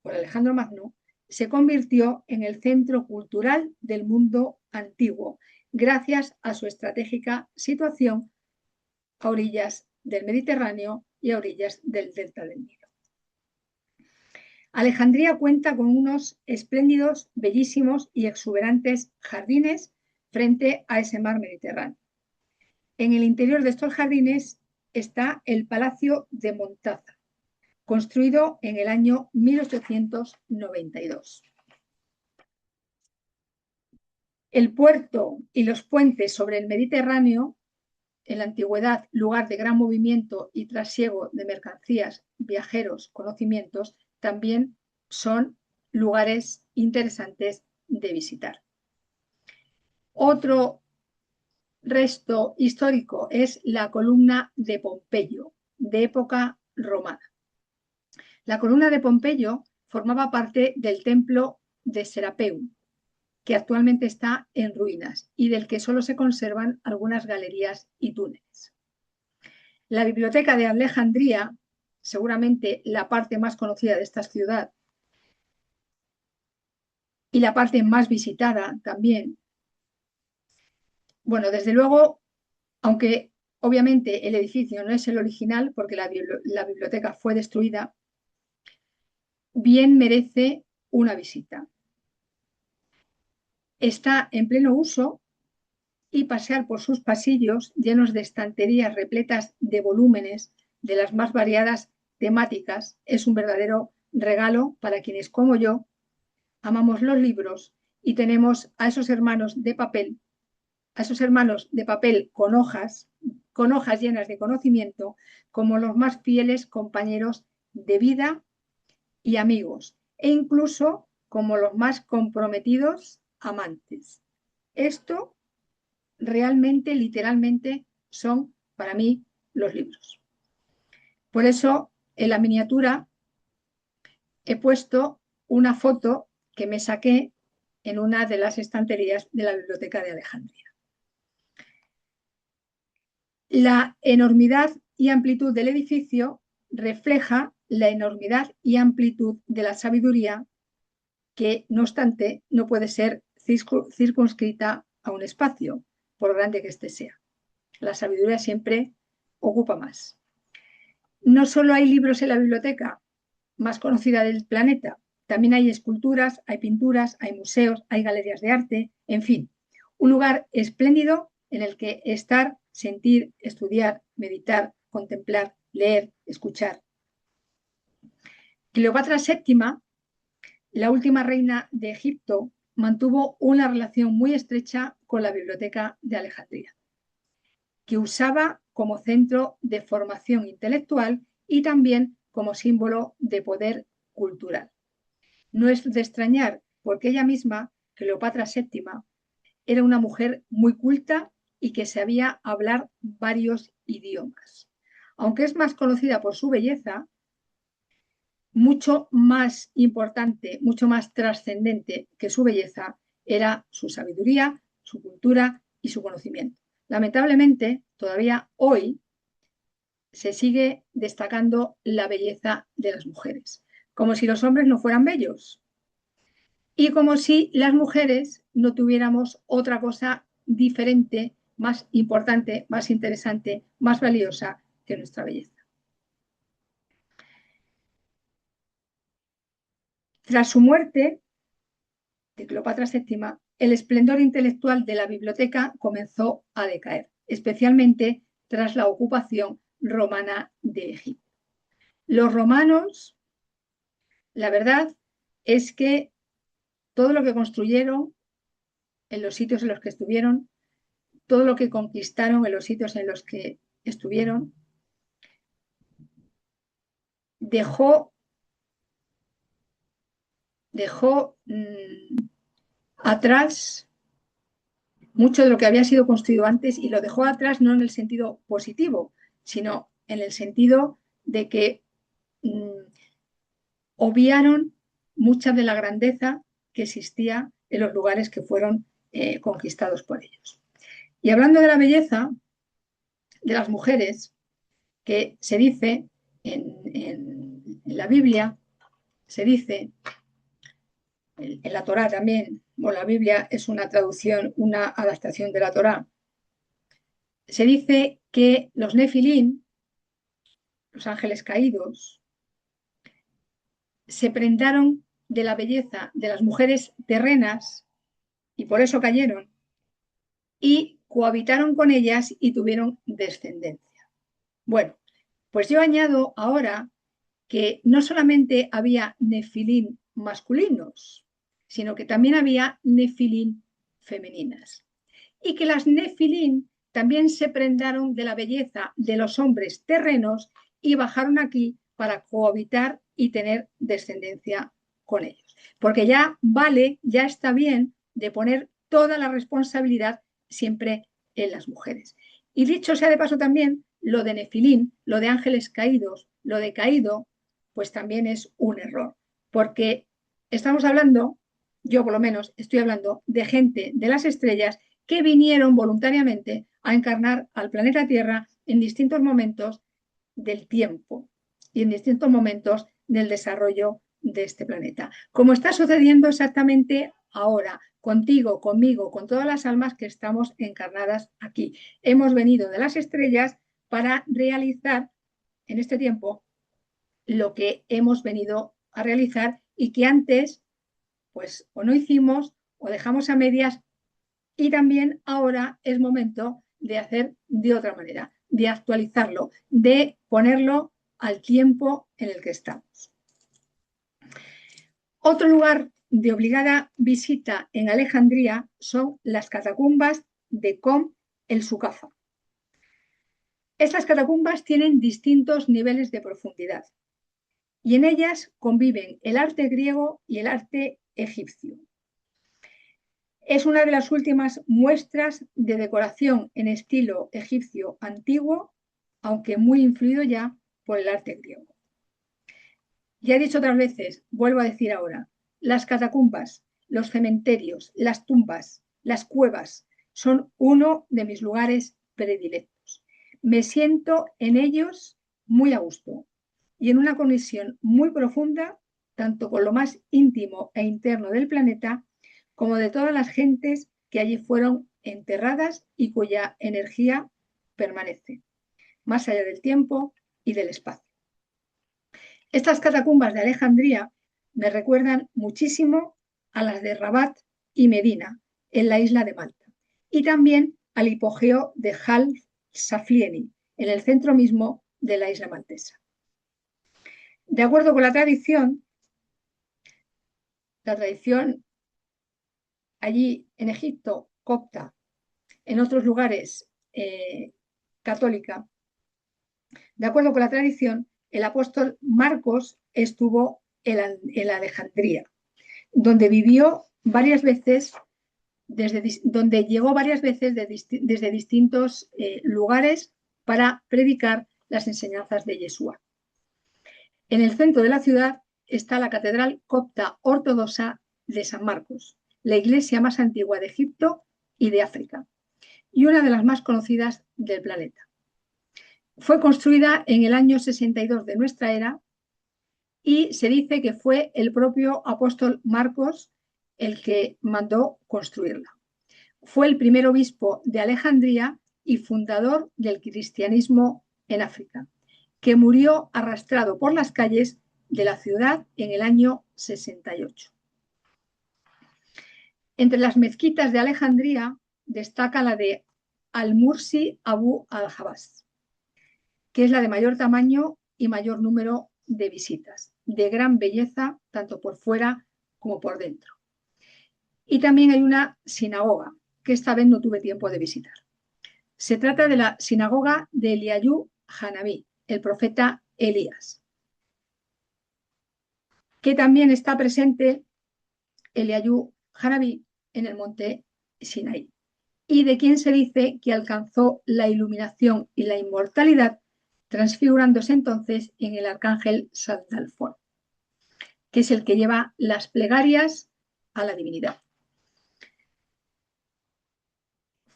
por Alejandro Magno se convirtió en el centro cultural del mundo antiguo, gracias a su estratégica situación a orillas del Mediterráneo y a orillas del delta del Nilo. Alejandría cuenta con unos espléndidos, bellísimos y exuberantes jardines frente a ese mar Mediterráneo. En el interior de estos jardines está el Palacio de Montaza, construido en el año 1892. El puerto y los puentes sobre el Mediterráneo, en la antigüedad lugar de gran movimiento y trasiego de mercancías, viajeros, conocimientos, también son lugares interesantes de visitar. Otro resto histórico es la columna de Pompeyo, de época romana. La columna de Pompeyo formaba parte del templo de Serapeum, que actualmente está en ruinas y del que solo se conservan algunas galerías y túneles. La biblioteca de Alejandría, seguramente la parte más conocida de esta ciudad y la parte más visitada también. Bueno, desde luego, aunque obviamente el edificio no es el original porque la biblioteca fue destruida, bien merece una visita. Está en pleno uso y pasear por sus pasillos llenos de estanterías repletas de volúmenes de las más variadas temáticas es un verdadero regalo para quienes, como yo, amamos los libros y tenemos a esos hermanos de papel, con hojas llenas de conocimiento, como los más fieles compañeros de vida y amigos, e incluso como los más comprometidos amantes. Esto realmente, literalmente, son para mí los libros. Por eso, en la miniatura he puesto una foto que me saqué en una de las estanterías de la Biblioteca de Alejandría. La enormidad y amplitud del edificio refleja la enormidad y amplitud de la sabiduría que, no obstante, no puede ser circunscrita a un espacio, por grande que éste sea. La sabiduría siempre ocupa más. No solo hay libros en la biblioteca más conocida del planeta, también hay esculturas, hay pinturas, hay museos, hay galerías de arte, en fin, un lugar espléndido en el que estar, sentir, estudiar, meditar, contemplar, leer, escuchar. Cleopatra VII, la última reina de Egipto, mantuvo una relación muy estrecha con la Biblioteca de Alejandría, que usaba como centro de formación intelectual y también como símbolo de poder cultural. No es de extrañar, porque ella misma, Cleopatra VII, era una mujer muy culta y que sabía hablar varios idiomas. aunque es más conocida por su belleza, mucho más importante, mucho más trascendente que su belleza era su sabiduría, su cultura y su conocimiento. Lamentablemente, todavía hoy se sigue destacando la belleza de las mujeres, como si los hombres no fueran bellos y como si las mujeres no tuviéramos otra cosa diferente, más importante, más interesante, más valiosa que nuestra belleza. Tras su muerte, de Cleopatra VII, el esplendor intelectual de la biblioteca comenzó a decaer, especialmente tras la ocupación romana de Egipto. Los romanos, la verdad es que todo lo que construyeron en los sitios en los que estuvieron, todo lo que conquistaron en los sitios en los que estuvieron, dejó atrás mucho de lo que había sido construido antes y lo dejó atrás no en el sentido positivo, sino en el sentido de que obviaron mucha de la grandeza que existía en los lugares que fueron conquistados por ellos. Y hablando de la belleza de las mujeres, que se dice en la Biblia, se dice en la Torá también, o la Biblia es una traducción, una adaptación de la Torá, se dice que los Nefilim, los ángeles caídos, se prendaron de la belleza de las mujeres terrenas y por eso cayeron y cohabitaron con ellas y tuvieron descendencia. Bueno, pues yo añado ahora que no solamente había nefilim masculinos, sino que también había nefilim femeninas. Y que las nefilim también se prendaron de la belleza de los hombres terrenos y bajaron aquí para cohabitar y tener descendencia con ellos. Porque ya vale, ya está bien de poner toda la responsabilidad siempre en las mujeres. Y dicho sea de paso también, lo de nefilim, lo de ángeles caídos, lo de caído, pues también es un error. Porque estamos hablando, yo por lo menos estoy hablando de gente de las estrellas que vinieron voluntariamente a encarnar al planeta Tierra en distintos momentos del tiempo y en distintos momentos del desarrollo de este planeta. Como está sucediendo exactamente ahora, contigo, conmigo, con todas las almas que estamos encarnadas aquí. Hemos venido de las estrellas para realizar en este tiempo lo que hemos venido a realizar y que antes, pues, o no hicimos o dejamos a medias, y también ahora es momento de hacer de otra manera, de actualizarlo, de ponerlo al tiempo en el que estamos. Otro lugar de obligada visita en Alejandría son las catacumbas de Com el Sucafa. Estas catacumbas tienen distintos niveles de profundidad y en ellas conviven el arte griego y el arte egipcio. Es una de las últimas muestras de decoración en estilo egipcio antiguo, aunque muy influido ya por el arte griego. Ya he dicho otras veces, vuelvo a decir ahora, las catacumbas, los cementerios, las tumbas, las cuevas son uno de mis lugares predilectos. Me siento en ellos muy a gusto y en una conexión muy profunda, tanto con lo más íntimo e interno del planeta, como de todas las gentes que allí fueron enterradas y cuya energía permanece, más allá del tiempo y del espacio. Estas catacumbas de Alejandría me recuerdan muchísimo a las de Rabat y Medina, en la isla de Malta, y también al hipogeo de Hal Saflieni, en el centro mismo de la isla maltesa. De acuerdo con la tradición allí en Egipto, copta, en otros lugares católica, de acuerdo con la tradición, el apóstol Marcos estuvo en Alejandría, donde vivió varias veces, donde llegó varias veces desde distintos lugares para predicar las enseñanzas de Yeshua. En el centro de la ciudad está la Catedral Copta Ortodoxa de San Marcos, la iglesia más antigua de Egipto y de África, y una de las más conocidas del planeta. Fue construida en el año 62 de nuestra era y se dice que fue el propio apóstol Marcos el que mandó construirla. Fue el primer obispo de Alejandría y fundador del cristianismo en África, que murió arrastrado por las calles de la ciudad en el año 68. Entre las mezquitas de Alejandría destaca la de Al-Mursi Abu al-Habas, que es la de mayor tamaño y mayor número de visitas, de gran belleza tanto por fuera como por dentro. Y también hay una sinagoga, que esta vez no tuve tiempo de visitar. Se trata de la sinagoga de Eliyahu Hanaví, el profeta Elías, que también está presente Eliyahu Hanaví en el monte Sinaí, y de quien se dice que alcanzó la iluminación y la inmortalidad, transfigurándose entonces en el arcángel Sandalfón, que es el que lleva las plegarias a la divinidad.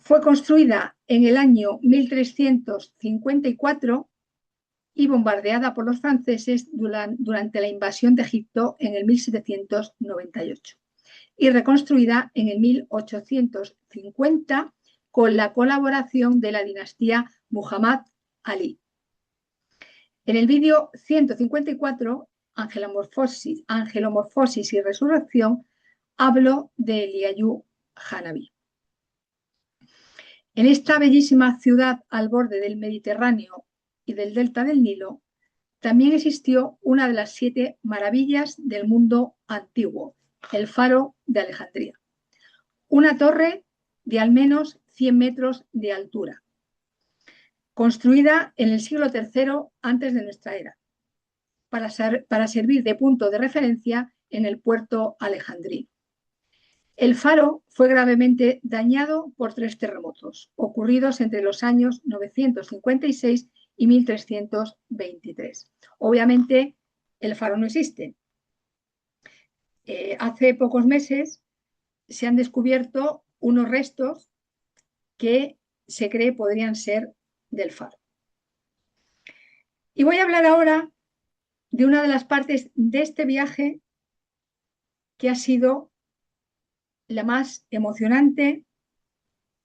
Fue construida en el año 1354 y bombardeada por los franceses durante la invasión de Egipto en el 1798 y reconstruida en el 1850 con la colaboración de la dinastía Muhammad Ali. En el vídeo 154, Angelomorfosis y Resurrección, hablo de Eliyahu Hanaví. En esta bellísima ciudad al borde del Mediterráneo y del delta del Nilo, también existió una de las 7 maravillas del mundo antiguo, el Faro de Alejandría. Una torre de al menos 100 metros de altura, construida en el siglo III antes de nuestra era, para servir de punto de referencia en el puerto alejandrino. El faro fue gravemente dañado por 3 terremotos, ocurridos entre los años 956 y 1323. Obviamente, el faro no existe. Hace pocos meses se han descubierto unos restos que se cree podrían ser del faro. Y voy a hablar ahora de una de las partes de este viaje que ha sido la más emocionante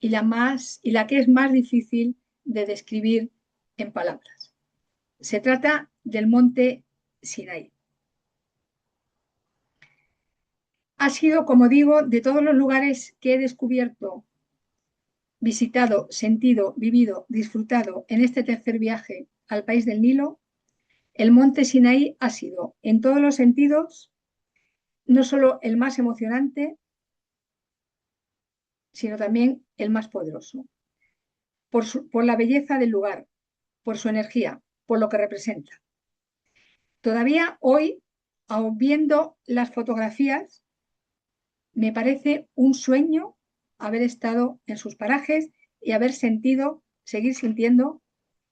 y la que es más difícil de describir en palabras. Se trata del monte Sinaí. Ha sido, como digo, de todos los lugares que he descubierto, visitado, sentido, vivido, disfrutado en este tercer viaje al país del Nilo, el monte Sinaí ha sido, en todos los sentidos, no solo el más emocionante, sino también el más poderoso. Por la belleza del lugar, por su energía, por lo que representa. Todavía hoy, aun viendo las fotografías, me parece un sueño haber estado en sus parajes y haber sentido, seguir sintiendo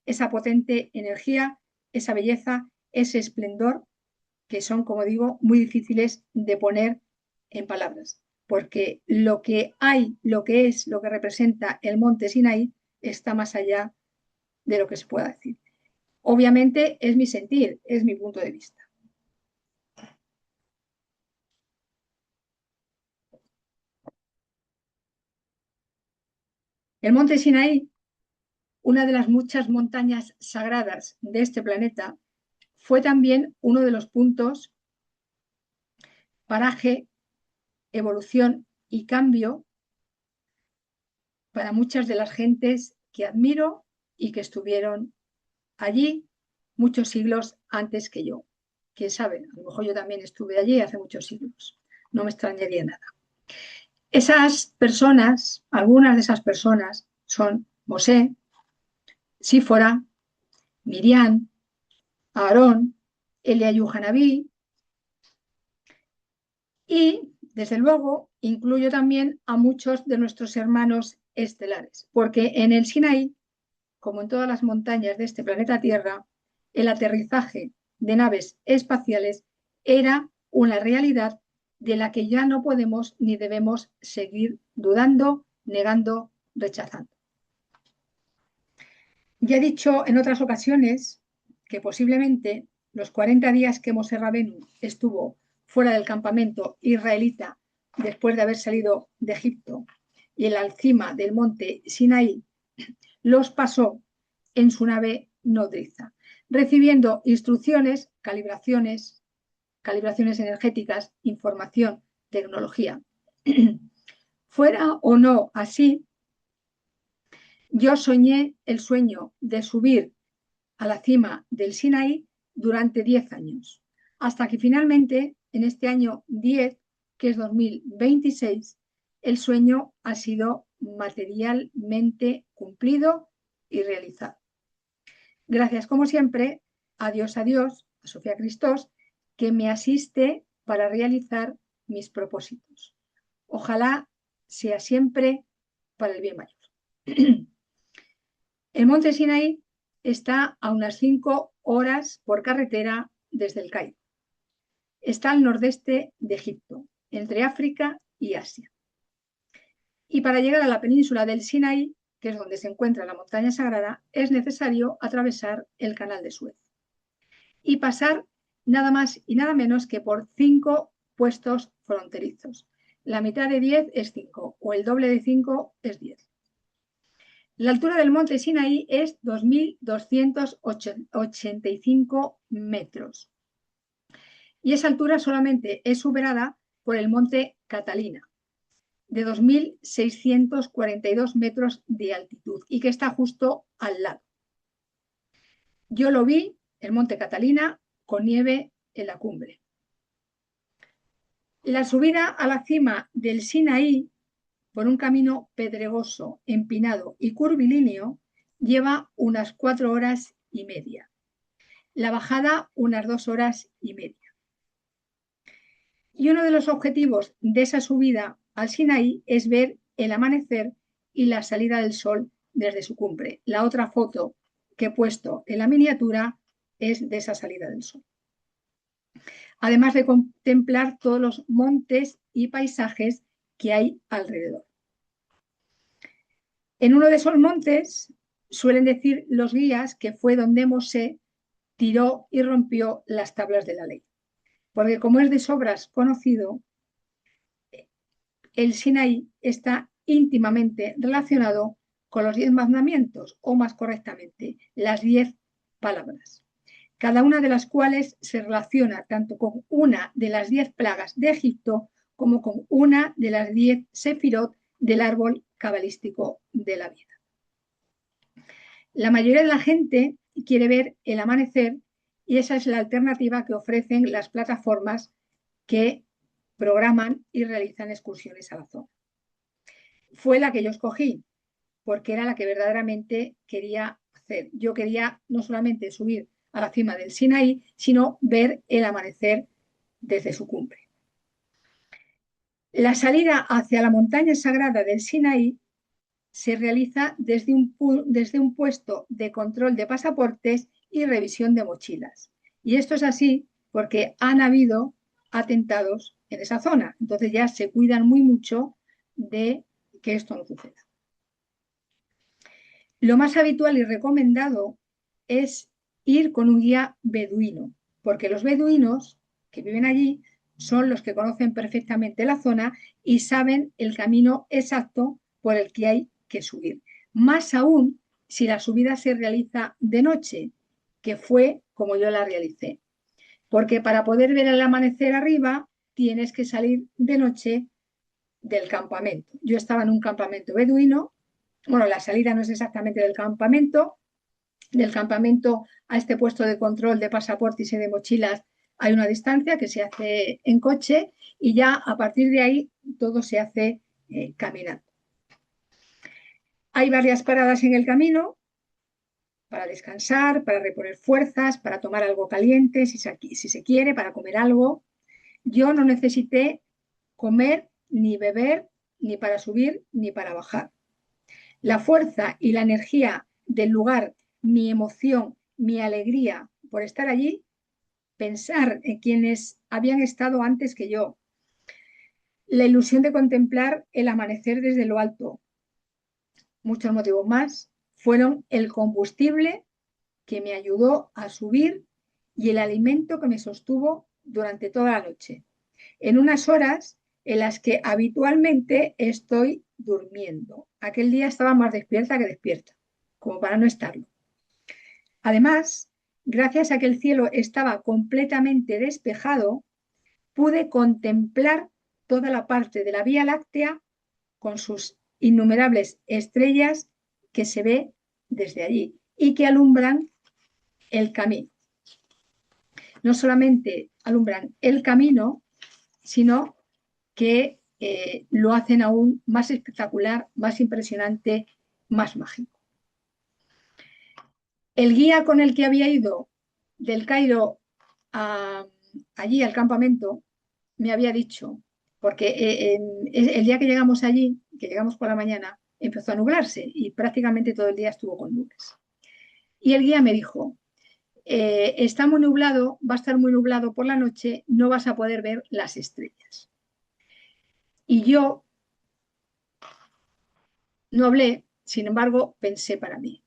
esa potente energía, esa belleza, ese esplendor, que son, como digo, muy difíciles de poner en palabras, porque lo que hay, lo que es, lo que representa el monte Sinaí está más allá de lo que se pueda decir. Obviamente es mi sentir, es mi punto de vista. El monte Sinaí, una de las muchas montañas sagradas de este planeta, fue también uno de los puntos, paraje, evolución y cambio para muchas de las gentes que admiro y que estuvieron allí muchos siglos antes que yo. Quién sabe, a lo mejor yo también estuve allí hace muchos siglos. No me extrañaría nada. Esas personas, algunas de esas personas son Mosé, Sífora, Miriam, Aarón, Eliyahu Hanaví y, desde luego, incluyo también a muchos de nuestros hermanos estelares, porque en el Sinaí, como en todas las montañas de este planeta Tierra, el aterrizaje de naves espaciales era una realidad de la que ya no podemos ni debemos seguir dudando, negando, rechazando. Ya he dicho en otras ocasiones que posiblemente los 40 días que Moshe Rabenu estuvo fuera del campamento israelita después de haber salido de Egipto y en la cima del monte Sinaí, los pasó en su nave nodriza, recibiendo instrucciones, calibraciones energéticas, información, tecnología. Fuera o no así, yo soñé el sueño de subir a la cima del Sinaí durante 10 años, hasta que finalmente, en este año 10, que es 2026, el sueño ha sido materialmente cumplido y realizado. Gracias, como siempre, a Dios, a Sofía Cristos, que me asiste para realizar mis propósitos. Ojalá sea siempre para el bien mayor. El monte Sinaí está a unas 5 horas por carretera desde el Cairo. Está al nordeste de Egipto, entre África y Asia. Y para llegar a la península del Sinaí, que es donde se encuentra la montaña sagrada, es necesario atravesar el canal de Suez y pasar nada más y nada menos que por 5 puestos fronterizos. La mitad de 10 es 5 o el doble de 5 es 10. La altura del monte Sinaí es 2.285 metros. Y esa altura solamente es superada por el monte Catalina, de 2.642 metros de altitud y que está justo al lado. Yo lo vi, el monte Catalina, con nieve en la cumbre. La subida a la cima del Sinaí por un camino pedregoso, empinado y curvilíneo lleva unas 4 horas y media. La bajada unas 2 horas y media. Y uno de los objetivos de esa subida al Sinaí es ver el amanecer y la salida del sol desde su cumbre. La otra foto que he puesto en la miniatura es de esa salida del sol. Además de contemplar todos los montes y paisajes que hay alrededor. En uno de esos montes suelen decir los guías que fue donde Mosé tiró y rompió las tablas de la ley. Porque como es de sobras conocido, el Sinaí está íntimamente relacionado con los 10 mandamientos, o más correctamente, las 10 palabras, cada una de las cuales se relaciona tanto con una de las 10 plagas de Egipto como con una de las 10 sefirot del árbol cabalístico de la vida. La mayoría de la gente quiere ver el amanecer y esa es la alternativa que ofrecen las plataformas que programan y realizan excursiones a la zona. Fue la que yo escogí porque era la que verdaderamente quería hacer. Yo quería no solamente subir a la cima del Sinaí, sino ver el amanecer desde su cumbre. La salida hacia la montaña sagrada del Sinaí se realiza desde un puesto de control de pasaportes y revisión de mochilas. Y esto es así porque han habido atentados en esa zona. Entonces ya se cuidan muy mucho de que esto no suceda. Lo más habitual y recomendado es ir con un guía beduino, porque los beduinos que viven allí son los que conocen perfectamente la zona y saben el camino exacto por el que hay que subir. Más aún si la subida se realiza de noche, que fue como yo la realicé. Porque para poder ver el amanecer arriba tienes que salir de noche del campamento. Yo estaba en un campamento beduino. Bueno, la salida no es exactamente del campamento a este puesto de control de pasaportes y de mochilas hay una distancia que se hace en coche y ya a partir de ahí todo se hace caminando. Hay varias paradas en el camino para descansar, para reponer fuerzas, para tomar algo caliente si se quiere, para comer algo. Yo no necesité comer ni beber ni para subir ni para bajar. La fuerza y la energía del lugar, mi emoción, mi alegría por estar allí, pensar en quienes habían estado antes que yo, la ilusión de contemplar el amanecer desde lo alto, muchos motivos más, fueron el combustible que me ayudó a subir y el alimento que me sostuvo durante toda la noche, en unas horas en las que habitualmente estoy durmiendo. Aquel día estaba más despierta que despierta, como para no estarlo. Además, gracias a que el cielo estaba completamente despejado, pude contemplar toda la parte de la Vía Láctea con sus innumerables estrellas que se ve desde allí y que alumbran el camino. No solamente alumbran el camino, sino que lo hacen aún más espectacular, más impresionante, más mágico. El guía con el que había ido del Cairo allí al campamento me había dicho, porque el día que llegamos allí, que llegamos por la mañana, empezó a nublarse y prácticamente todo el día estuvo con nubes. Y el guía me dijo, está muy nublado, va a estar muy nublado por la noche, no vas a poder ver las estrellas. Y yo no hablé, sin embargo, pensé para mí.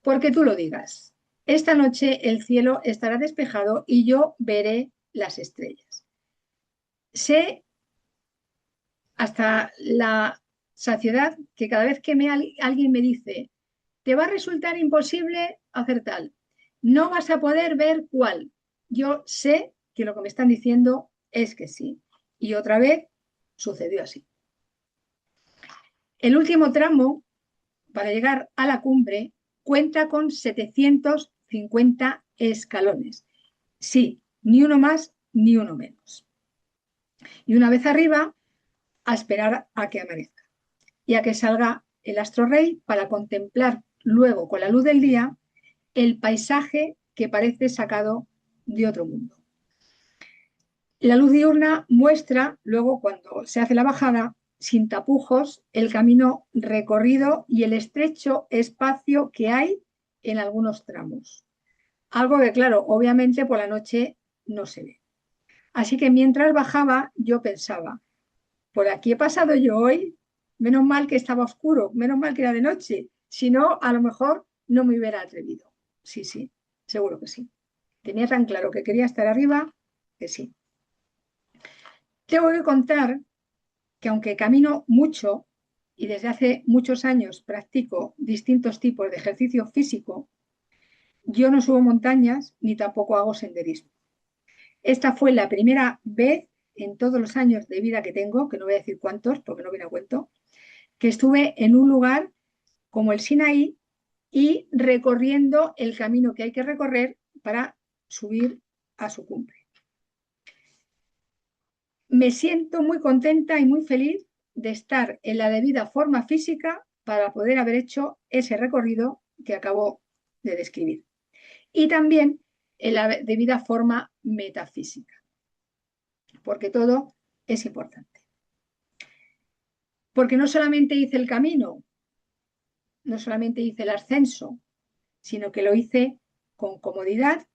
Porque tú lo digas, esta noche el cielo estará despejado y yo veré las estrellas. Sé hasta la saciedad que cada vez que alguien me dice, te va a resultar imposible hacer tal, no vas a poder ver cuál. Yo sé que lo que me están diciendo es que sí. Y otra vez sucedió así. El último tramo para llegar a la cumbre cuenta con 750 escalones. Sí, ni uno más ni uno menos. Y una vez arriba, a esperar a que amanezca y a que salga el astro rey para contemplar luego con la luz del día el paisaje que parece sacado de otro mundo. La luz diurna muestra luego, cuando se hace la bajada, sin tapujos, el camino recorrido y el estrecho espacio que hay en algunos tramos. Algo que, claro, obviamente por la noche no se ve. Así que mientras bajaba, yo pensaba, por aquí he pasado yo hoy, menos mal que estaba oscuro, menos mal que era de noche, si no, a lo mejor no me hubiera atrevido. Sí, sí, seguro que sí. Tenía tan claro que quería estar arriba que sí. Tengo que contar que aunque camino mucho y desde hace muchos años practico distintos tipos de ejercicio físico, yo no subo montañas ni tampoco hago senderismo. Esta fue la primera vez en todos los años de vida que tengo, que no voy a decir cuántos porque no viene a cuento, que estuve en un lugar como el Sinaí y recorriendo el camino que hay que recorrer para subir a su cumbre. Me siento muy contenta y muy feliz de estar en la debida forma física para poder haber hecho ese recorrido que acabo de describir. Y también en la debida forma metafísica, porque todo es importante. Porque no solamente hice el camino, no solamente hice el ascenso, sino que lo hice con comodidad,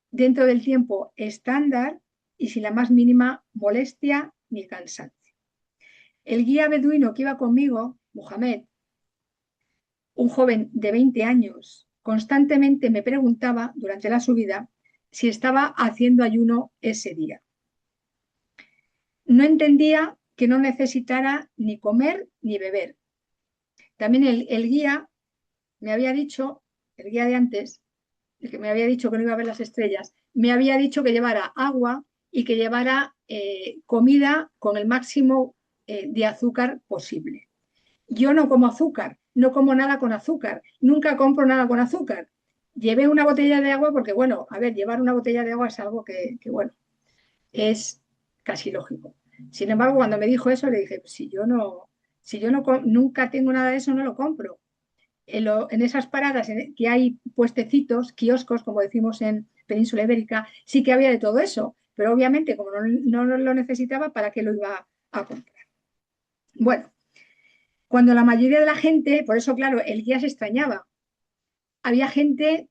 dentro del tiempo estándar y sin la más mínima molestia ni cansancio. El guía beduino que iba conmigo, Mohamed, un joven de 20 años, constantemente me preguntaba durante la subida si estaba haciendo ayuno ese día. No entendía que no necesitara ni comer ni beber. También el guía me había dicho, el guía de antes, el que me había dicho que no iba a ver las estrellas, me había dicho que llevara agua y que llevara comida con el máximo de azúcar posible. Yo no como azúcar, no como nada con azúcar, nunca compro nada con azúcar. Llevé una botella de agua porque, bueno, a ver, llevar una botella de agua es algo bueno, es casi lógico. Sin embargo, cuando me dijo eso, le dije, si yo no nunca tengo nada de eso, no lo compro. En esas paradas que hay puestecitos, kioscos, como decimos en Península Ibérica, sí que había de todo eso, pero obviamente como no lo necesitaba, ¿para qué lo iba a comprar? Bueno, cuando la mayoría de la gente, por eso claro, el guía se extrañaba, había gente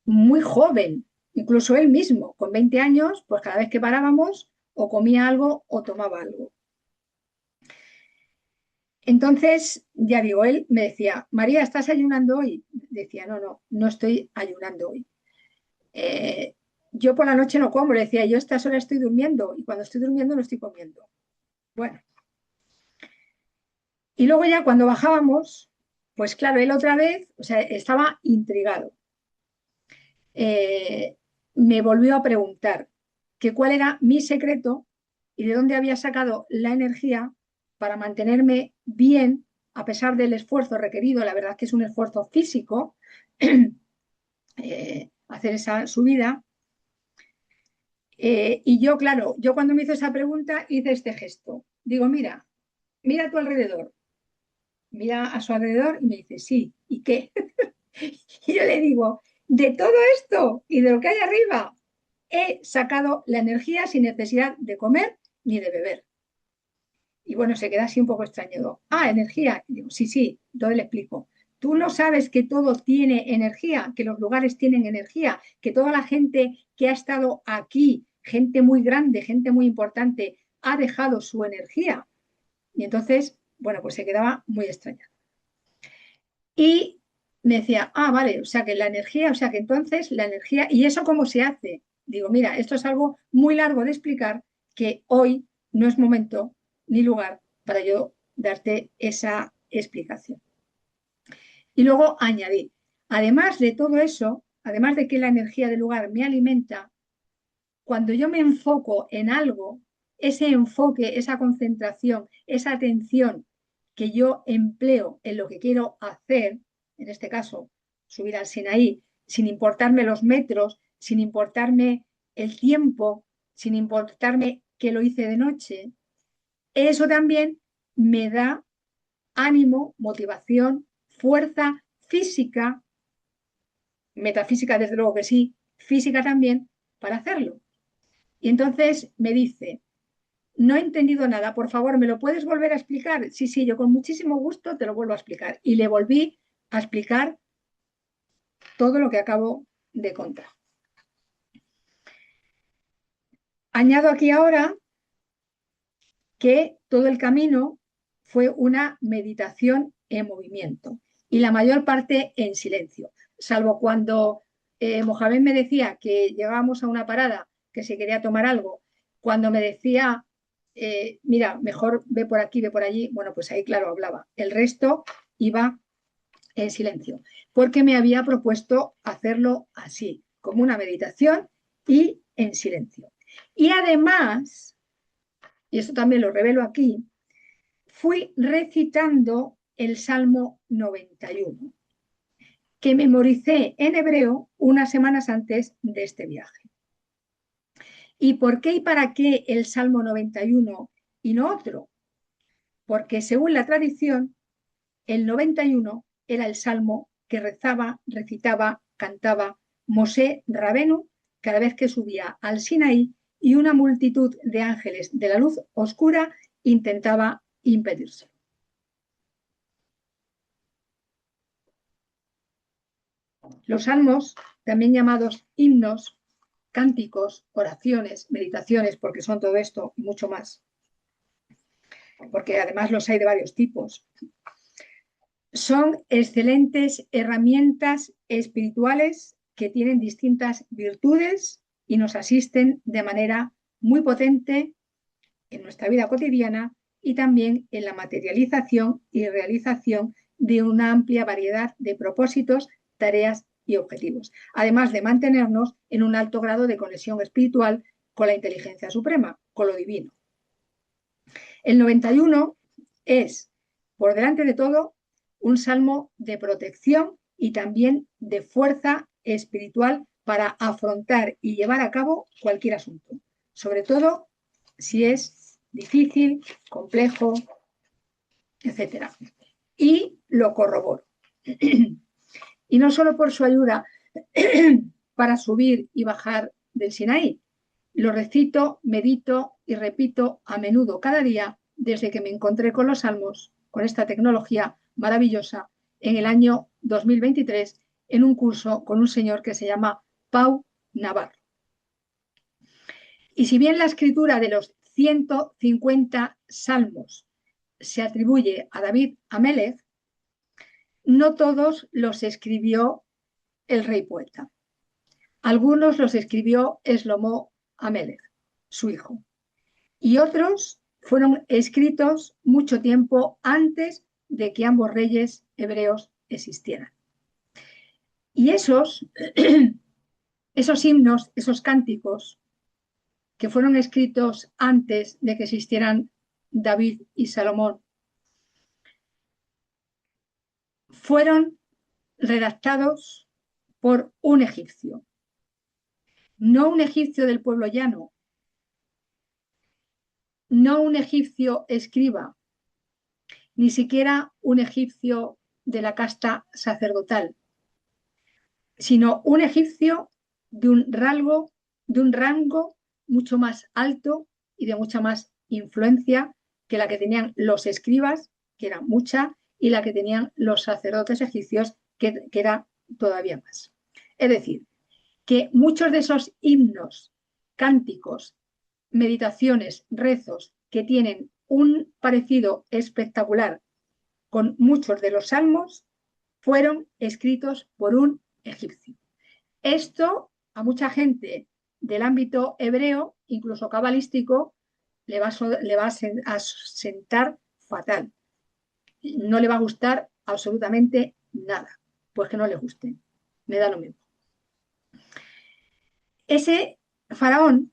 muy joven, incluso él mismo, con 20 años, pues cada vez que parábamos o comía algo o tomaba algo. Entonces, ya digo, él me decía, María, ¿estás ayunando hoy? Decía, no, no, no estoy ayunando hoy. Eh, yo por la noche no como, le decía, yo a estas horas estoy durmiendo y cuando estoy durmiendo no estoy comiendo. Bueno, y luego ya cuando bajábamos, pues claro, él otra vez, o sea, estaba intrigado. Eh, me volvió a preguntar que cuál era mi secreto y de dónde había sacado la energía para mantenerme bien a pesar del esfuerzo requerido. La verdad es que es un esfuerzo físico hacer esa subida. Y yo, claro, yo cuando me hizo esa pregunta hice este gesto. Digo, mira, mira a tu alrededor, mira a su alrededor y me dice, sí, ¿y qué? Y yo le digo, de todo esto y de lo que hay arriba, he sacado la energía sin necesidad de comer ni de beber. Y bueno, se queda así un poco extrañado. Ah, energía. Y digo, sí, sí, entonces le explico. Tú no sabes que todo tiene energía, que los lugares tienen energía, que toda la gente que ha estado aquí, gente muy grande, gente muy importante, ha dejado su energía. Y entonces, bueno, pues se quedaba muy extrañado. Y me decía, ah, vale, o sea que la energía, o sea que entonces la energía, ¿y eso cómo se hace? Digo, mira, esto es algo muy largo de explicar que hoy no es momento ni lugar para yo darte esa explicación. Y luego añadí, además de todo eso, además de que la energía del lugar me alimenta, cuando yo me enfoco en algo, ese enfoque, esa concentración, esa atención que yo empleo en lo que quiero hacer, en este caso, subir al Sinaí, sin importarme los metros, sin importarme el tiempo, sin importarme que lo hice de noche, eso también me da ánimo, motivación, fuerza física, metafísica desde luego que sí, física también, para hacerlo. Y entonces me dice, no he entendido nada, por favor, ¿me lo puedes volver a explicar? Sí, sí, yo con muchísimo gusto te lo vuelvo a explicar. Y le volví a explicar todo lo que acabo de contar. Añado aquí ahora que todo el camino fue una meditación en movimiento y la mayor parte en silencio, salvo cuando Mohamed me decía que llegábamos a una parada, que se quería tomar algo, cuando me decía, mira, mejor ve por aquí, ve por allí, bueno, pues ahí claro hablaba. El resto iba en silencio, porque me había propuesto hacerlo así, como una meditación y en silencio. Y además, y esto también lo revelo aquí, fui recitando el Salmo 91, que memoricé en hebreo unas semanas antes de este viaje. ¿Y por qué y para qué el Salmo 91 y no otro? Porque según la tradición, el 91 era el salmo que rezaba, recitaba, cantaba Mosé Rabenu cada vez que subía al Sinaí y una multitud de ángeles de la luz oscura intentaba impedírselo. Los salmos, también llamados himnos, cánticos, oraciones, meditaciones, porque son todo esto y mucho más, porque además los hay de varios tipos, son excelentes herramientas espirituales que tienen distintas virtudes y nos asisten de manera muy potente en nuestra vida cotidiana y también en la materialización y realización de una amplia variedad de propósitos, tareas y objetivos, además de mantenernos en un alto grado de conexión espiritual con la inteligencia suprema, con lo divino. El 91 es, por delante de todo, un salmo de protección y también de fuerza espiritual para afrontar y llevar a cabo cualquier asunto, sobre todo si es difícil, complejo, etcétera. Y lo corroboro. Y no solo por su ayuda para subir y bajar del Sinaí, lo recito, medito y repito a menudo cada día desde que me encontré con los salmos, con esta tecnología maravillosa, en el año 2023 en un curso con un señor que se llama Pau Navarro. Y si bien la escritura de los 150 salmos se atribuye a David Amélez, no todos los escribió el rey poeta. Algunos los escribió Shlomo Amélez, su hijo, y otros fueron escritos mucho tiempo antes de que ambos reyes hebreos existieran. Y esos himnos, esos cánticos que fueron escritos antes de que existieran David y Salomón, fueron redactados por un egipcio, no un egipcio del pueblo llano, no un egipcio escriba, ni siquiera un egipcio de la casta sacerdotal, sino un egipcio de un rango mucho más alto y de mucha más influencia que la que tenían los escribas, que era mucha, y la que tenían los sacerdotes egipcios, que era todavía más. Es decir, que muchos de esos himnos, cánticos, meditaciones, rezos, que tienen un parecido espectacular con muchos de los salmos, fueron escritos por un egipcio. Esto a mucha gente del ámbito hebreo, incluso cabalístico, le va a sentar fatal. No le va a gustar absolutamente nada. Pues que no le guste. Me da lo mismo. Ese faraón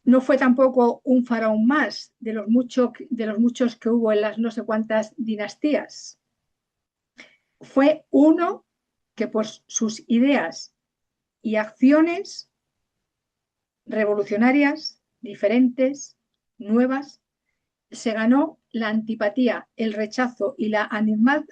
no fue tampoco un faraón más de los muchos que hubo en las no sé cuántas dinastías. Fue uno que por sus ideas y acciones revolucionarias, diferentes, nuevas, se ganó la antipatía, el rechazo y la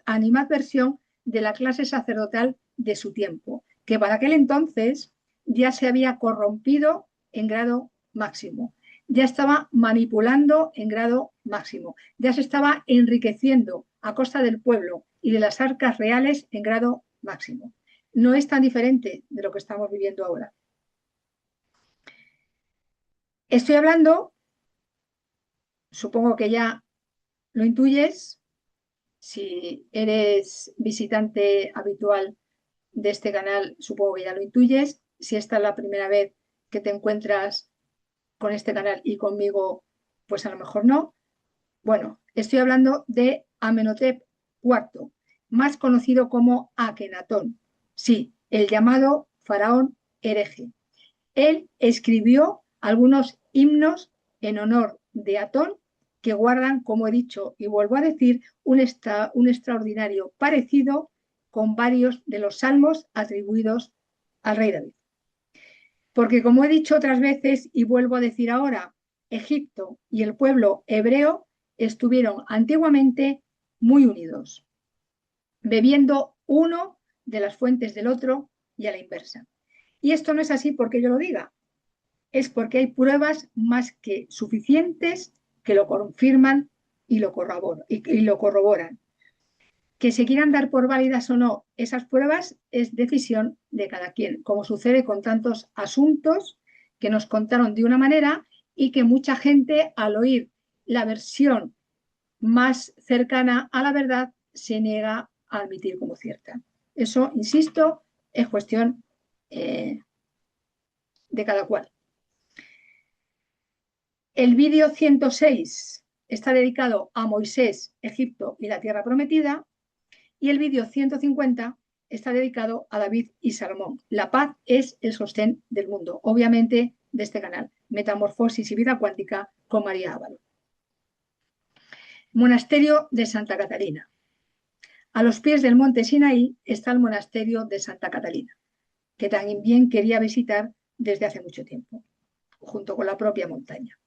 animadversión de la clase sacerdotal de su tiempo, que para aquel entonces ya se había corrompido en grado máximo, ya estaba manipulando en grado máximo, ya se estaba enriqueciendo a costa del pueblo y de las arcas reales en grado máximo. No es tan diferente de lo que estamos viviendo ahora. Estoy hablando, supongo que ya lo intuyes, si eres visitante habitual de este canal, supongo que ya lo intuyes. Si esta es la primera vez que te encuentras con este canal y conmigo, pues a lo mejor no. Bueno, estoy hablando de Amenhotep IV, más conocido como Akenatón. Sí, el llamado faraón hereje. Él escribió algunos himnos en honor de Atón que guardan, como he dicho y vuelvo a decir, un extraordinario parecido con varios de los salmos atribuidos al rey David. Porque, como he dicho otras veces y vuelvo a decir ahora, Egipto y el pueblo hebreo estuvieron antiguamente muy unidos, bebiendo uno de las fuentes del otro y a la inversa. Y esto no es así porque yo lo diga, es porque hay pruebas más que suficientes que lo confirman y lo corroboran. Que se quieran dar por válidas o no esas pruebas es decisión de cada quien, como sucede con tantos asuntos que nos contaron de una manera y que mucha gente, al oír la versión más cercana a la verdad, se niega a admitir como cierta. Eso, insisto, es cuestión de cada cual. El vídeo 106 está dedicado a Moisés, Egipto y la Tierra Prometida, y el vídeo 150 está dedicado a David y Salomón. La paz es el sostén del mundo, obviamente de este canal, Metamorfosis y Vida Cuántica con María Ávalo. Monasterio de Santa Catalina. A los pies del monte Sinaí está el monasterio de Santa Catalina, que también quería visitar desde hace mucho tiempo, junto con la propia montaña.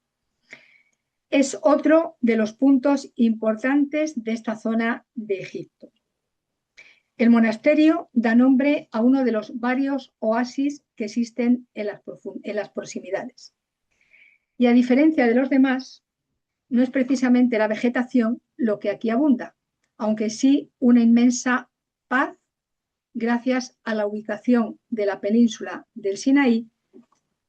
Es otro de los puntos importantes de esta zona de Egipto. El monasterio da nombre a uno de los varios oasis que existen en las proximidades. Y a diferencia de los demás, no es precisamente la vegetación lo que aquí abunda, aunque sí una inmensa paz gracias a la ubicación de la península del Sinaí,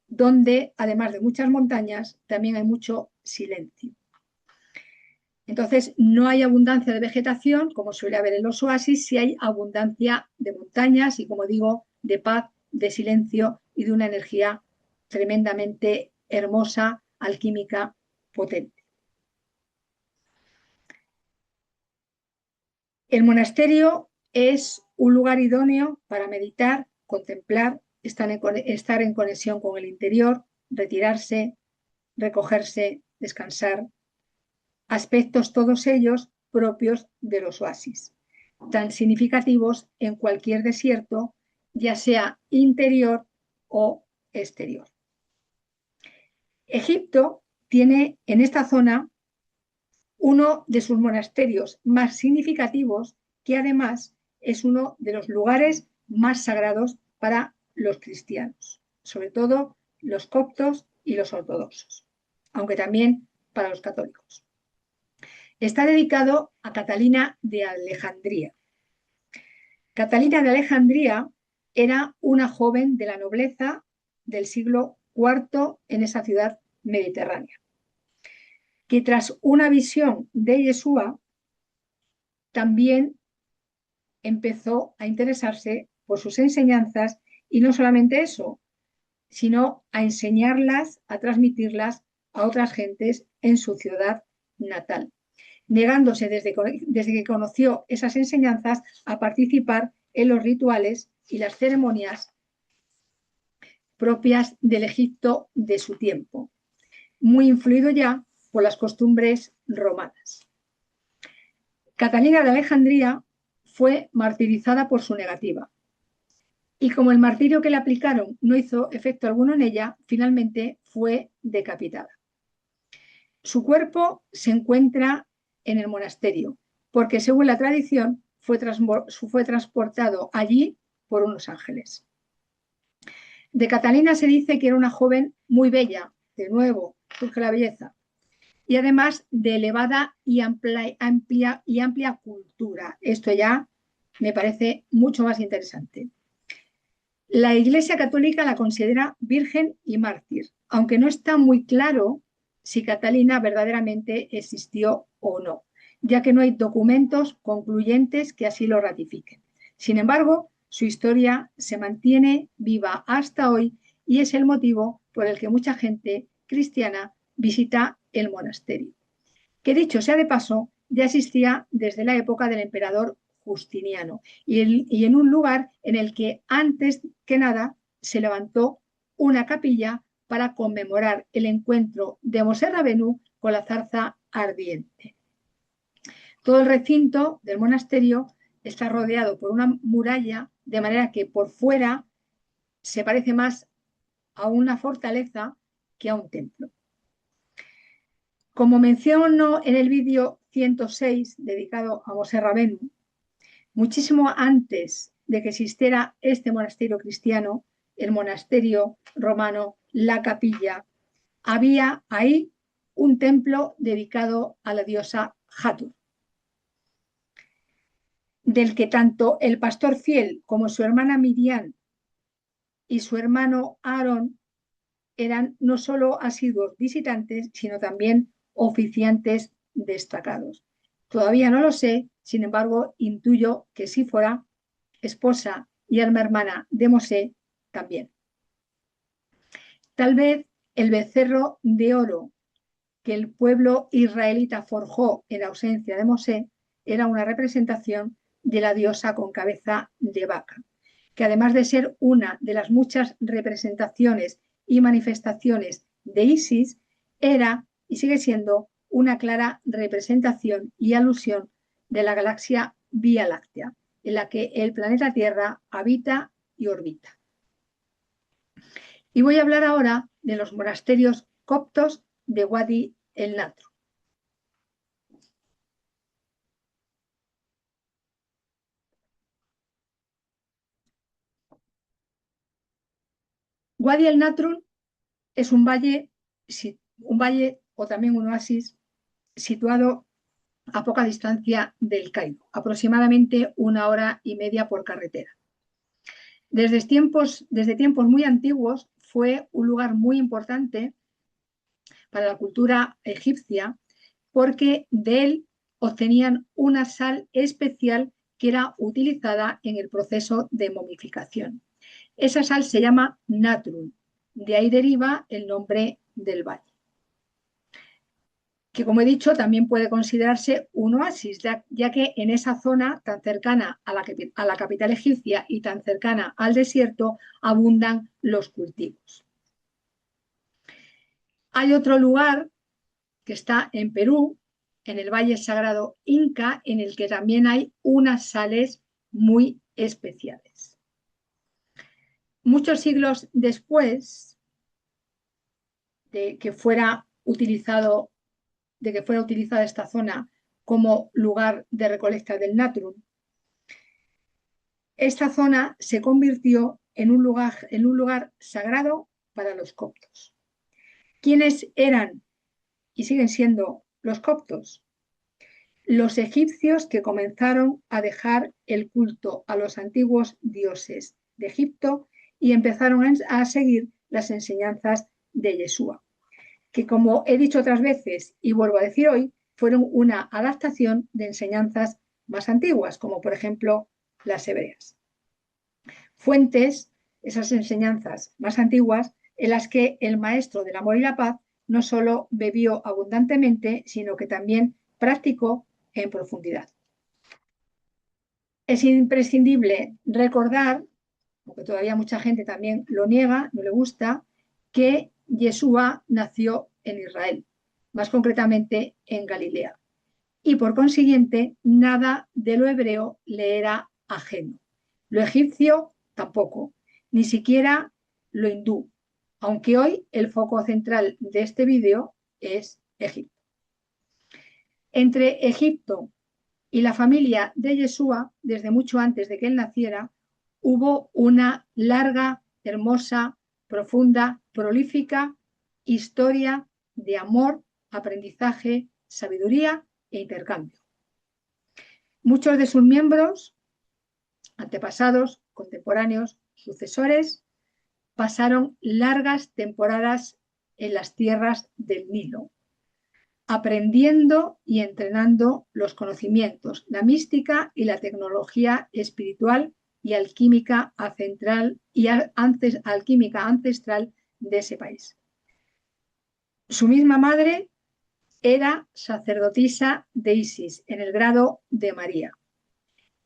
donde además de muchas montañas, también hay mucho silencio. Entonces, no hay abundancia de vegetación, como suele haber en los oasis, sí hay abundancia de montañas y, como digo, de paz, de silencio y de una energía tremendamente hermosa, alquímica, potente. El monasterio es un lugar idóneo para meditar, contemplar, estar en conexión con el interior, retirarse, recogerse, descansar, aspectos todos ellos propios de los oasis, tan significativos en cualquier desierto, ya sea interior o exterior. Egipto tiene en esta zona uno de sus monasterios más significativos, que además es uno de los lugares más sagrados para los cristianos, sobre todo los coptos y los ortodoxos, aunque también para los católicos. Está dedicado a Catalina de Alejandría. Catalina de Alejandría era una joven de la nobleza del siglo IV en esa ciudad mediterránea, que tras una visión de Yeshua también empezó a interesarse por sus enseñanzas y no solamente eso, sino a enseñarlas, a transmitirlas a otras gentes en su ciudad natal, negándose desde que conoció esas enseñanzas a participar en los rituales y las ceremonias propias del Egipto de su tiempo, muy influido ya por las costumbres romanas. Catalina de Alejandría fue martirizada por su negativa. Y como el martirio que le aplicaron no hizo efecto alguno en ella, finalmente fue decapitada. Su cuerpo se encuentra en el monasterio, porque según la tradición fue transportado allí por unos ángeles. De Catalina se dice que era una joven muy bella, de nuevo surge la belleza, y además de elevada y amplia cultura. Esto ya me parece mucho más interesante. La Iglesia Católica la considera virgen y mártir, aunque no está muy claro si Catalina verdaderamente existió o no, ya que no hay documentos concluyentes que así lo ratifiquen. Sin embargo, su historia se mantiene viva hasta hoy y es el motivo por el que mucha gente cristiana visita el monasterio, que dicho sea de paso, ya existía desde la época del emperador Justiniano y en un lugar en el que antes que nada se levantó una capilla para conmemorar el encuentro de Mosè Rabenu con la zarza ardiente. Todo el recinto del monasterio está rodeado por una muralla, de manera que por fuera se parece más a una fortaleza que a un templo. Como menciono en el vídeo 106 dedicado a Mosè Rabenu, muchísimo antes de que existiera este monasterio cristiano, el monasterio romano, la capilla, había ahí un templo dedicado a la diosa Hathor, del que tanto el pastor fiel como su hermana Miriam y su hermano Aarón eran no solo asiduos visitantes, sino también oficiantes destacados. Todavía no lo sé, sin embargo, intuyo que Sífora, esposa y alma hermana de Mosè, también. Tal vez el becerro de oro que el pueblo israelita forjó en ausencia de Mosè era una representación de la diosa con cabeza de vaca, que además de ser una de las muchas representaciones y manifestaciones de Isis, era y sigue siendo una clara representación y alusión de la galaxia Vía Láctea, en la que el planeta Tierra habita y orbita. Y voy a hablar ahora de los monasterios coptos de Wadi el Natron. Wadi el Natron es un valle o también un oasis situado a poca distancia del Cairo, aproximadamente 1 hora y media por carretera. Desde tiempos muy antiguos fue un lugar muy importante para la cultura egipcia porque de él obtenían una sal especial que era utilizada en el proceso de momificación. Esa sal se llama natrum, de ahí deriva el nombre del valle, que como he dicho también puede considerarse un oasis, ya que en esa zona tan cercana a la capital egipcia y tan cercana al desierto abundan los cultivos. Hay otro lugar que está en Perú, en el Valle Sagrado Inca, en el que también hay unas sales muy especiales. Muchos siglos después de que fuera utilizada esta zona como lugar de recolecta del natrum, esta zona se convirtió en un lugar sagrado para los coptos. ¿Quiénes eran y siguen siendo los coptos? Los egipcios que comenzaron a dejar el culto a los antiguos dioses de Egipto y empezaron a seguir las enseñanzas de Yeshua, que como he dicho otras veces y vuelvo a decir hoy, fueron una adaptación de enseñanzas más antiguas, como por ejemplo las hebreas. Fuentes, esas enseñanzas más antiguas, en las que el maestro del amor y la paz no solo bebió abundantemente, sino que también practicó en profundidad. Es imprescindible recordar, porque todavía mucha gente también lo niega, no le gusta, que Yeshua nació en Israel, más concretamente en Galilea, y por consiguiente nada de lo hebreo le era ajeno. Lo egipcio tampoco, ni siquiera lo hindú, aunque hoy el foco central de este vídeo es Egipto. Entre Egipto y la familia de Yeshua, desde mucho antes de que él naciera, hubo una larga, hermosa, profunda, prolífica historia de amor, aprendizaje, sabiduría e intercambio. Muchos de sus miembros, antepasados, contemporáneos, sucesores, pasaron largas temporadas en las tierras del Nilo, aprendiendo y entrenando los conocimientos, la mística y la tecnología espiritual y alquímica ancestral de ese país. Su misma madre era sacerdotisa de Isis en el grado de María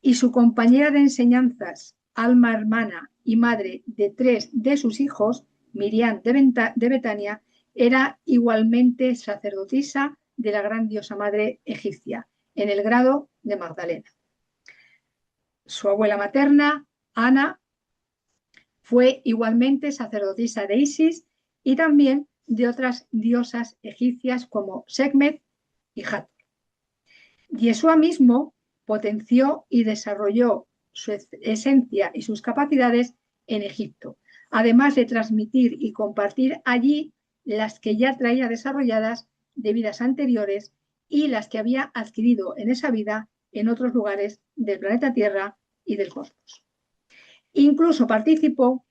y su compañera de enseñanzas, alma hermana y madre de 3 de sus hijos, Miriam de Betania, era igualmente sacerdotisa de la gran diosa madre egipcia, en el grado de Magdalena. Su abuela materna, Ana, fue igualmente sacerdotisa de Isis y también de otras diosas egipcias como Sekhmet y Hathor. Yeshua mismo potenció y desarrolló su esencia y sus capacidades en Egipto, además de transmitir y compartir allí las que ya traía desarrolladas de vidas anteriores y las que había adquirido en esa vida en otros lugares del planeta Tierra y del cosmos. Incluso participó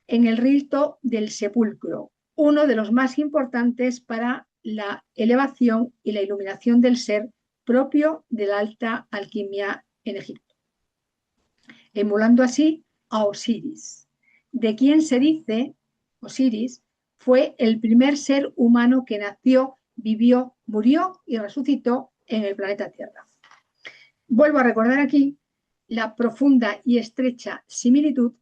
en el rito del sepulcro, uno de los más importantes para la elevación y la iluminación del ser propio de la alta alquimia en Egipto, emulando así a Osiris, de quien se dice, Osiris fue el primer ser humano que nació, vivió, murió y resucitó en el planeta Tierra. Vuelvo a recordar aquí la profunda y estrecha similitud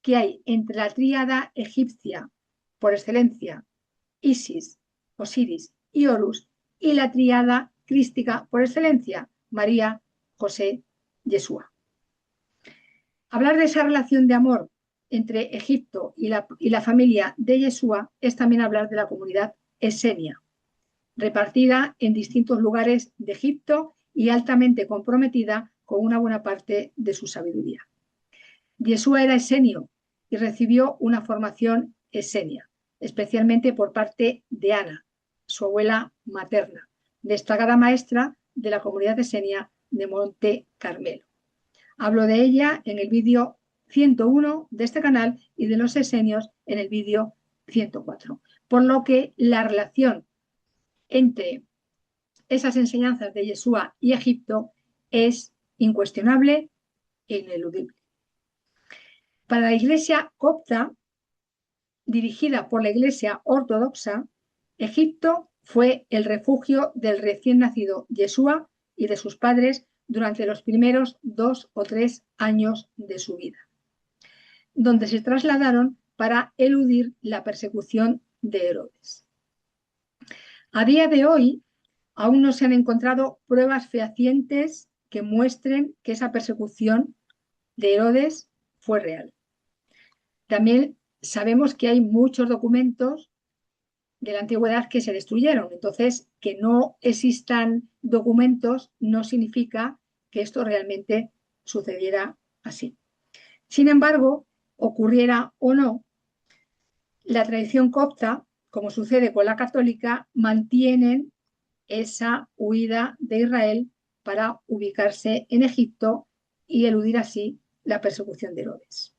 que hay entre la tríada egipcia por excelencia, Isis, Osiris y Horus, y la tríada crística por excelencia, María, José, Yeshua. Hablar de esa relación de amor entre Egipto y la familia de Yeshua es también hablar de la comunidad esenia, repartida en distintos lugares de Egipto y altamente comprometida con una buena parte de su sabiduría. Yeshua era esenio y recibió una formación esenia, especialmente por parte de Ana, su abuela materna, destacada maestra de la comunidad esenia de Monte Carmelo. Hablo de ella en el vídeo 101 de este canal y de los esenios en el vídeo 104. Por lo que la relación entre esas enseñanzas de Yeshua y Egipto es incuestionable e ineludible. Para la Iglesia copta, dirigida por la Iglesia ortodoxa, Egipto fue el refugio del recién nacido Yeshua y de sus padres durante los primeros 2 o 3 años de su vida, donde se trasladaron para eludir la persecución de Herodes. A día de hoy, aún no se han encontrado pruebas fehacientes que muestren que esa persecución de Herodes fue real. También sabemos que hay muchos documentos de la antigüedad que se destruyeron. Entonces, que no existan documentos no significa que esto realmente sucediera así. Sin embargo, ocurriera o no, la tradición copta, como sucede con la católica, mantienen esa huida de Israel para ubicarse en Egipto y eludir así la persecución de Herodes.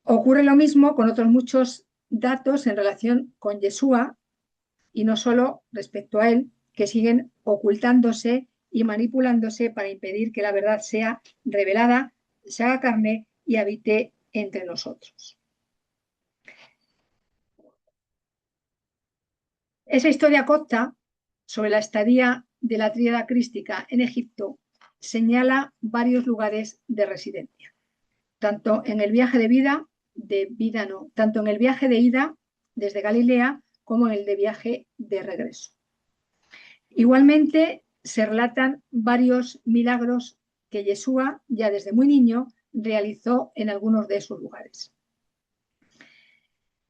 Ocurre lo mismo con otros muchos datos en relación con Yeshua y no solo respecto a él, que siguen ocultándose y manipulándose para impedir que la verdad sea revelada, se haga carne y habite entre nosotros. Esa historia copta sobre la estadía de la tríada crística en Egipto señala varios lugares de residencia, tanto en el viaje tanto en el viaje de ida desde Galilea como en el de viaje de regreso. Igualmente se relatan varios milagros que Yeshua, ya desde muy niño, realizó en algunos de esos lugares.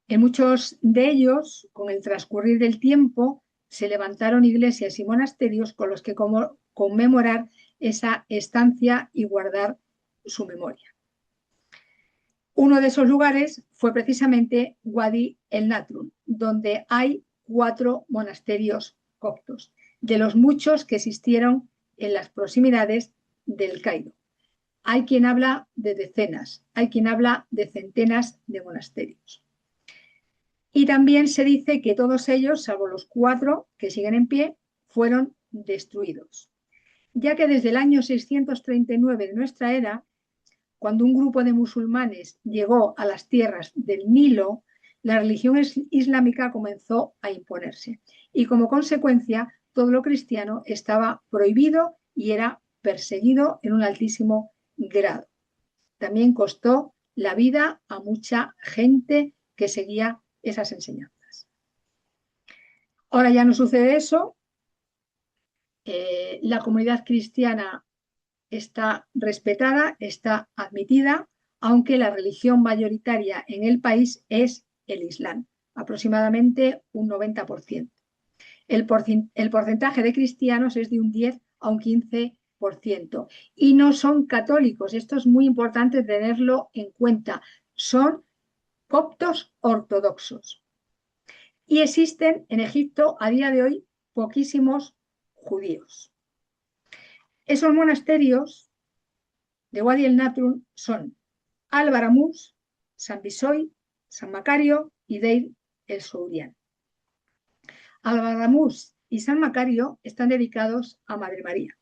En muchos de ellos, con el transcurrir del tiempo, se levantaron iglesias y monasterios con los que conmemorar esa estancia y guardar su memoria. Uno de esos lugares fue precisamente Wadi el Natrun, donde hay 4 monasterios coptos, de los muchos que existieron en las proximidades del Cairo. Hay quien habla de decenas, hay quien habla de centenas de monasterios. Y también se dice que todos ellos, salvo los 4 que siguen en pie, fueron destruidos, ya que desde el año 639 de nuestra era, cuando un grupo de musulmanes llegó a las tierras del Nilo, la religión islámica comenzó a imponerse y como consecuencia todo lo cristiano estaba prohibido y era perseguido en un altísimo grado. También costó la vida a mucha gente que seguía esas enseñanzas. Ahora ya no sucede eso. La comunidad cristiana está respetada, está admitida, aunque la religión mayoritaria en el país es el Islam, aproximadamente un 90%. El porcentaje de cristianos es de un 10 a un 15%. Y no son católicos, esto es muy importante tenerlo en cuenta, son coptos ortodoxos. Y existen en Egipto a día de hoy poquísimos judíos. Esos monasterios de Wadi el Natrun son Al-Baramús, San Bisoy, San Macario y Deir el Sourián. Al-Baramús y San Macario están dedicados a Madre María.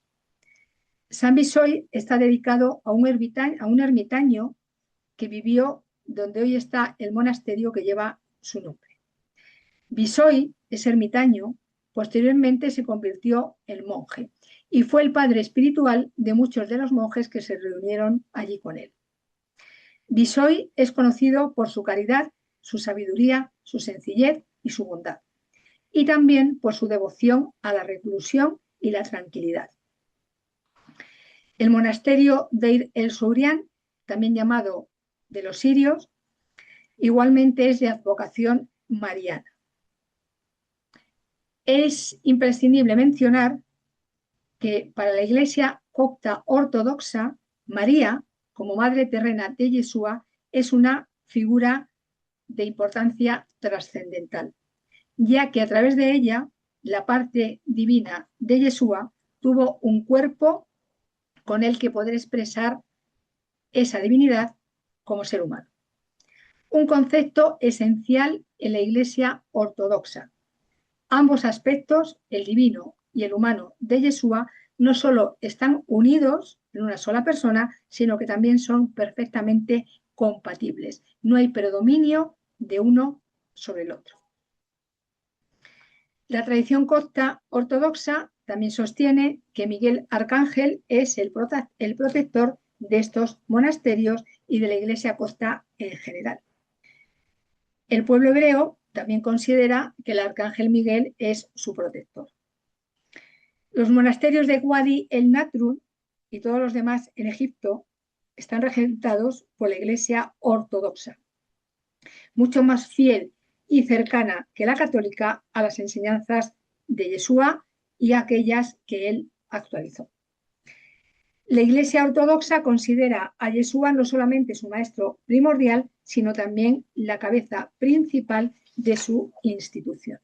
San Bisoy está dedicado a un ermitaño que vivió donde hoy está el monasterio que lleva su nombre. Bisoy, ese ermitaño, posteriormente se convirtió en monje y fue el padre espiritual de muchos de los monjes que se reunieron allí con él. Bisoy es conocido por su caridad, su sabiduría, su sencillez y su bondad, y también por su devoción a la reclusión y la tranquilidad. El monasterio Deir el Sourián, también llamado de los sirios, igualmente es de advocación mariana. Es imprescindible mencionar que para la Iglesia copta ortodoxa, María, como madre terrena de Yeshua, es una figura de importancia trascendental, ya que a través de ella la parte divina de Yeshua, tuvo un cuerpo con el que poder expresar esa divinidad como ser humano. Un concepto esencial en la Iglesia ortodoxa. Ambos aspectos, el divino y el humano de Yeshua, no solo están unidos en una sola persona, sino que también son perfectamente compatibles. No hay predominio de uno sobre el otro. La tradición copta ortodoxa también sostiene que Miguel Arcángel es el protector de estos monasterios y de la Iglesia copta en general. El pueblo hebreo también considera que el Arcángel Miguel es su protector. Los monasterios de Wadi el Natrun y todos los demás en Egipto están regentados por la Iglesia ortodoxa, mucho más fiel y cercana que la católica a las enseñanzas de Yeshua y a aquellas que él actualizó. La Iglesia ortodoxa considera a Yeshua no solamente su maestro primordial, sino también la cabeza principal de su institución.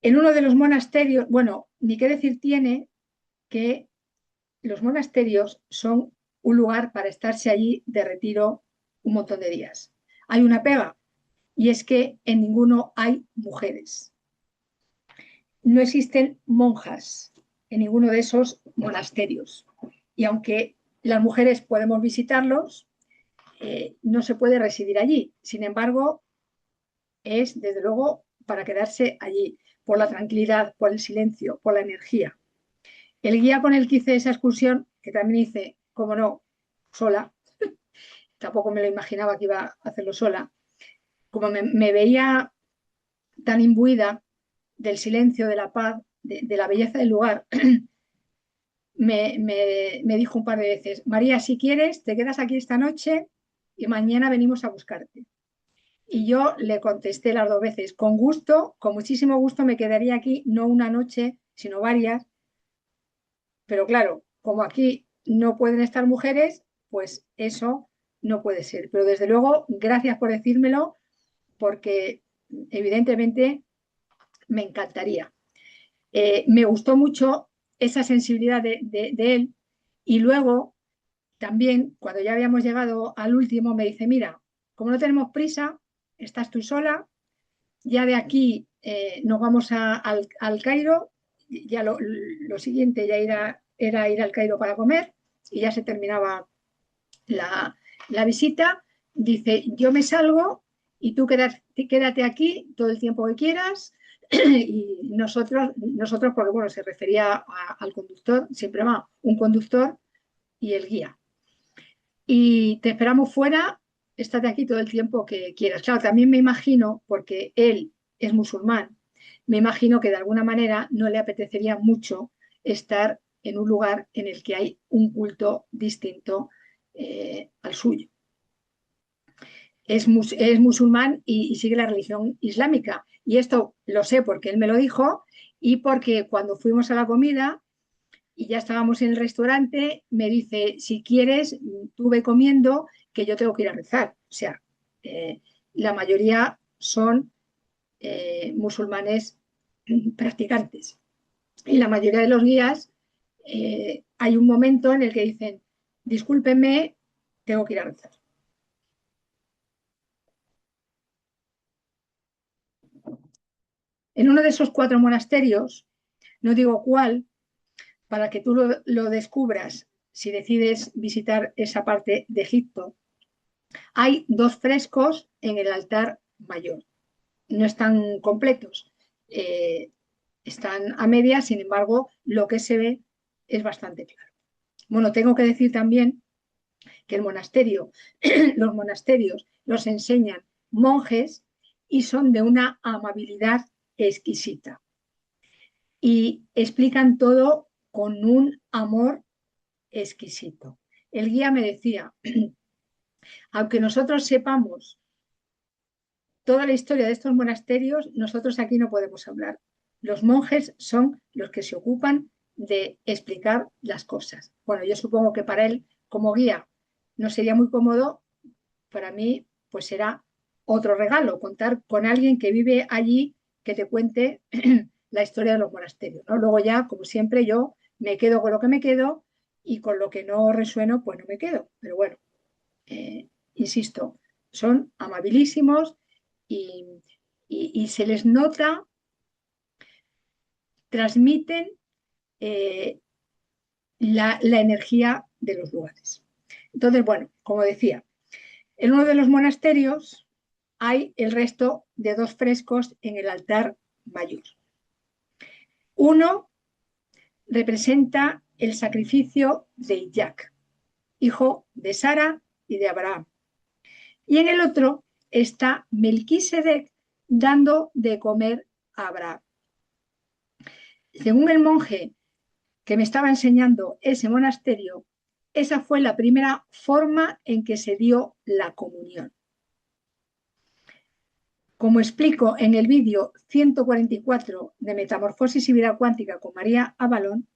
En uno de los monasterios, bueno, ni qué decir tiene que los monasterios son un lugar para estarse allí de retiro un montón de días. Hay una pega, y es que en ninguno hay mujeres. No existen monjas en ninguno de esos monasterios. Y aunque las mujeres podemos visitarlos, no se puede residir allí. Sin embargo, es desde luego para quedarse allí, por la tranquilidad, por el silencio, por la energía. El guía con el que hice esa excursión, que también hice, como no, sola, tampoco me lo imaginaba que iba a hacerlo sola, como me veía tan imbuida del silencio, de la paz, de la belleza del lugar, me dijo un par de veces, María, si quieres, te quedas aquí esta noche y mañana venimos a buscarte. Y yo le contesté las dos veces, con gusto, con muchísimo gusto me quedaría aquí, no una noche, sino varias, pero claro, como aquí no pueden estar mujeres, pues eso no puede ser. Pero desde luego, gracias por decírmelo, porque evidentemente me encantaría. Me gustó mucho esa sensibilidad de él y luego también, cuando ya habíamos llegado al último, me dice, mira, como no tenemos prisa, estás tú sola, ya de aquí nos vamos al Cairo, ya lo siguiente ya era ir al Cairo para comer y ya se terminaba la visita. Dice, yo me salgo y tú quédate aquí todo el tiempo que quieras y nosotros porque bueno, se refería al conductor, siempre va un conductor y el guía. Y te esperamos fuera, estate aquí todo el tiempo que quieras. Claro, también me imagino, porque él es musulmán, me imagino que de alguna manera no le apetecería mucho estar en un lugar en el que hay un culto distinto al suyo. Es musulmán y sigue la religión islámica. Y esto lo sé porque él me lo dijo y porque cuando fuimos a la comida y ya estábamos en el restaurante, me dice, si quieres, tú ve comiendo, que yo tengo que ir a rezar. O sea, la mayoría son musulmanes practicantes. Y la mayoría de los guías, hay un momento en el que dicen, discúlpenme, tengo que ir a rezar. En uno de esos 4 monasterios, no digo cuál, para que tú lo descubras si decides visitar esa parte de Egipto, hay 2 frescos en el altar mayor. No están completos, están a medias, sin embargo, lo que se ve es bastante claro. Bueno, tengo que decir también que el monasterio, los monasterios los enseñan monjes y son de una amabilidad exquisita. Y explican todo con un amor exquisito. El guía me decía, aunque nosotros sepamos toda la historia de estos monasterios, nosotros aquí no podemos hablar. Los monjes son los que se ocupan de explicar las cosas. Bueno, yo supongo que para él, como guía, no sería muy cómodo, para mí, pues será otro regalo, contar con alguien que vive allí que te cuente la historia de los monasterios, ¿no? Luego ya, como siempre, yo me quedo con lo que me quedo y con lo que no resueno, pues no me quedo. Pero bueno, insisto, son amabilísimos y, y se les nota, transmiten eh, la energía de los lugares. Entonces, bueno, como decía, en uno de los monasterios hay el resto de dos frescos en el altar mayor. Uno representa el sacrificio de Isaac, hijo de Sara y de Abraham. Y en el otro está Melquisedec dando de comer a Abraham. Según el monje que me estaba enseñando ese monasterio, esa fue la primera forma en que se dio la comunión. Como explico en el vídeo 144 de Metamorfosis y Vida Cuántica con María Avalon,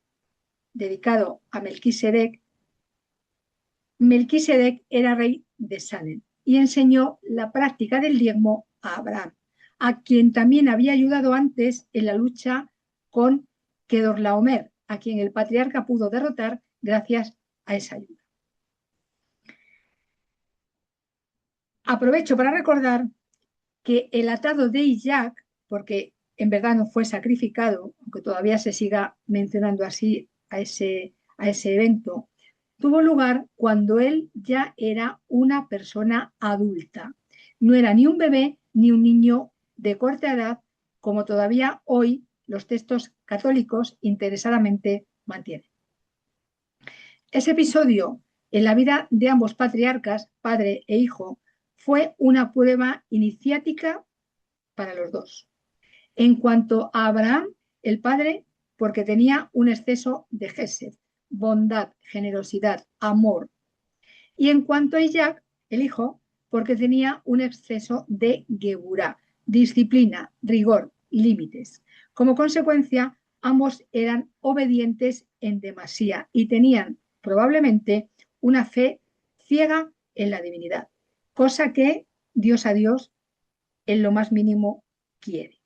dedicado a Melquisedec, Melquisedec era rey de Salem y enseñó la práctica del diezmo a Abraham, a quien también había ayudado antes en la lucha con Kedorlaomer, a quien el patriarca pudo derrotar gracias a esa ayuda. Aprovecho para recordar que el atado de Isaac, porque en verdad no fue sacrificado, aunque todavía se siga mencionando así a ese evento, tuvo lugar cuando él ya era una persona adulta. No era ni un bebé ni un niño de corta edad, como todavía hoy los textos católicos interesadamente mantienen. Ese episodio en la vida de ambos patriarcas, padre e hijo, fue una prueba iniciática para los dos. En cuanto a Abraham, el padre, porque tenía un exceso de gesed, bondad, generosidad, amor. Y en cuanto a Isaac, el hijo, porque tenía un exceso de geburá, disciplina, rigor, límites. Como consecuencia, ambos eran obedientes en demasía y tenían probablemente una fe ciega en la divinidad, cosa que Dios a Dios en lo más mínimo quiere.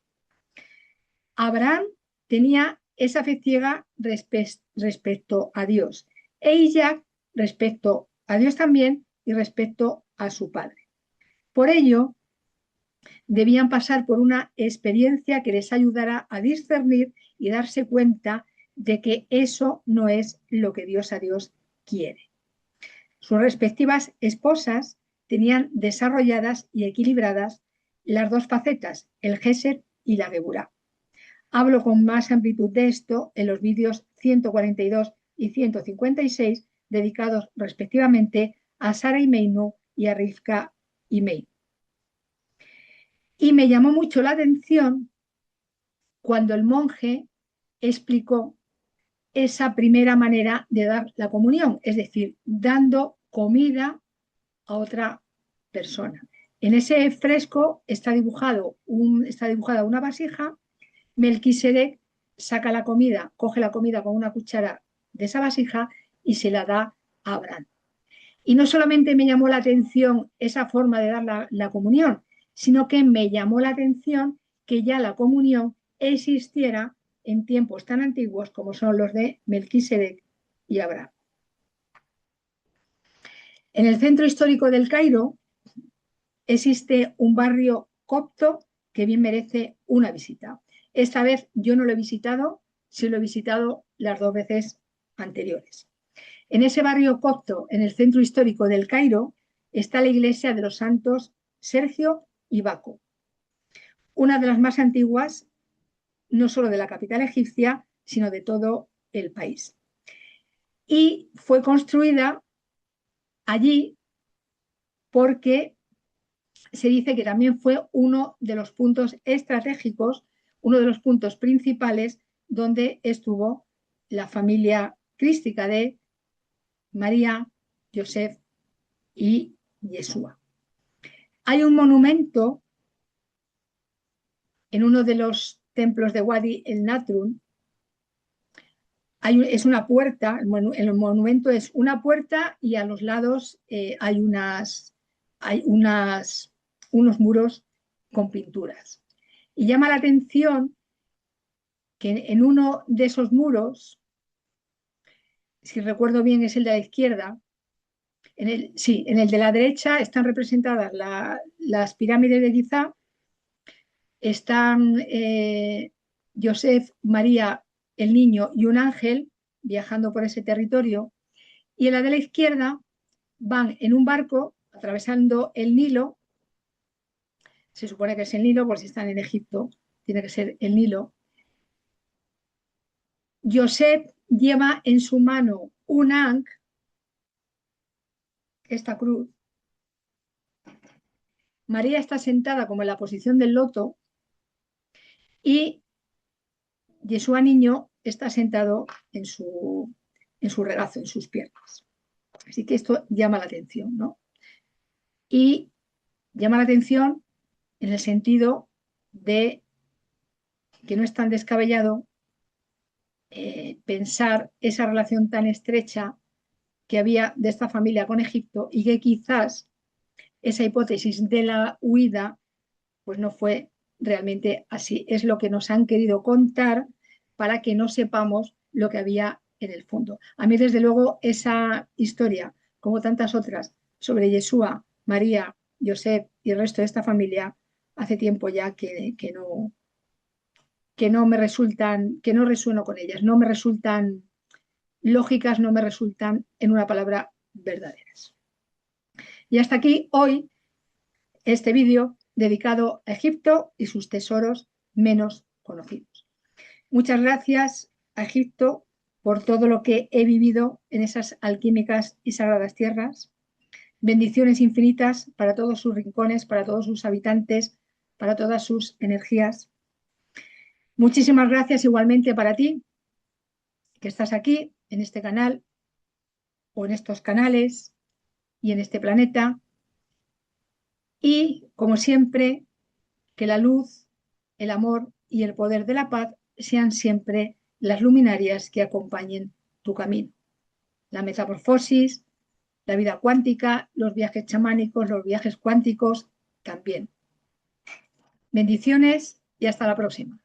Abraham tenía esa fe ciega respecto a Dios e Isaac respecto a Dios también y respecto a su padre. Por ello, debían pasar por una experiencia que les ayudara a discernir y darse cuenta de que eso no es lo que Dios a Dios quiere. Sus respectivas esposas tenían desarrolladas y equilibradas las dos facetas, el Gesed y la Geburá. Hablo con más amplitud de esto en los vídeos 142 y 156 dedicados respectivamente a Sara Imeinu y a Rivka Imeinu. Y me llamó mucho la atención cuando el monje explicó esa primera manera de dar la comunión, es decir, dando comida a otra persona. En ese fresco está dibujada una vasija. Melquisedec saca la comida, coge la comida con una cuchara de esa vasija y se la da a Abraham. Y no solamente me llamó la atención esa forma de dar la comunión, sino que me llamó la atención que ya la comunión existiera en tiempos tan antiguos como son los de Melquisedec y Abraham. En el centro histórico del Cairo existe un barrio copto que bien merece una visita. Esta vez yo no lo he visitado, sí lo he visitado las dos veces anteriores. En ese barrio copto, en el centro histórico del Cairo, está la iglesia de los santos Sergio y Baco, una de las más antiguas, no solo de la capital egipcia, sino de todo el país. Y fue construida allí porque se dice que también fue uno de los puntos estratégicos, uno de los puntos principales donde estuvo la familia crística de María, Joseph y Yeshua. Hay un monumento en uno de los templos de Wadi el Natrun. Es una puerta, el monumento es una puerta y a los lados hay unas unos muros con pinturas. Y llama la atención que en uno de esos muros, si recuerdo bien es el de la izquierda, sí, en el de la derecha están representadas las pirámides de Giza, están Joseph, María, el niño y un ángel viajando por ese territorio, y en la de la izquierda van en un barco atravesando el Nilo, se supone que es el Nilo, por si están en Egipto, tiene que ser el Nilo. Joseph lleva en su mano un ankh, esta cruz. María está sentada como en la posición del loto y Yeshua niño está sentado en su regazo, en sus piernas. Así que esto llama la atención, ¿no? Y llama la atención en el sentido de que no es tan descabellado pensar esa relación tan estrecha que había de esta familia con Egipto y que quizás esa hipótesis de la huida pues no fue realmente así. Es lo que nos han querido contar para que no sepamos lo que había en el fondo. A mí, desde luego, esa historia, como tantas otras, sobre Yeshua, María, Josep y el resto de esta familia, hace tiempo ya que no me resultan, que no resueno con ellas, no me resultan lógicas, no me resultan, en una palabra, verdaderas. Y hasta aquí hoy este vídeo dedicado a Egipto y sus tesoros menos conocidos. Muchas gracias a Egipto por todo lo que he vivido en esas alquímicas y sagradas tierras. Bendiciones infinitas para todos sus rincones, para todos sus habitantes, para todas sus energías. Muchísimas gracias igualmente para ti, que estás aquí en este canal o en estos canales y en este planeta. Y, como siempre, que la luz, el amor y el poder de la paz sean siempre las luminarias que acompañen tu camino. La metamorfosis, la vida cuántica, los viajes chamánicos, los viajes cuánticos también. Bendiciones y hasta la próxima.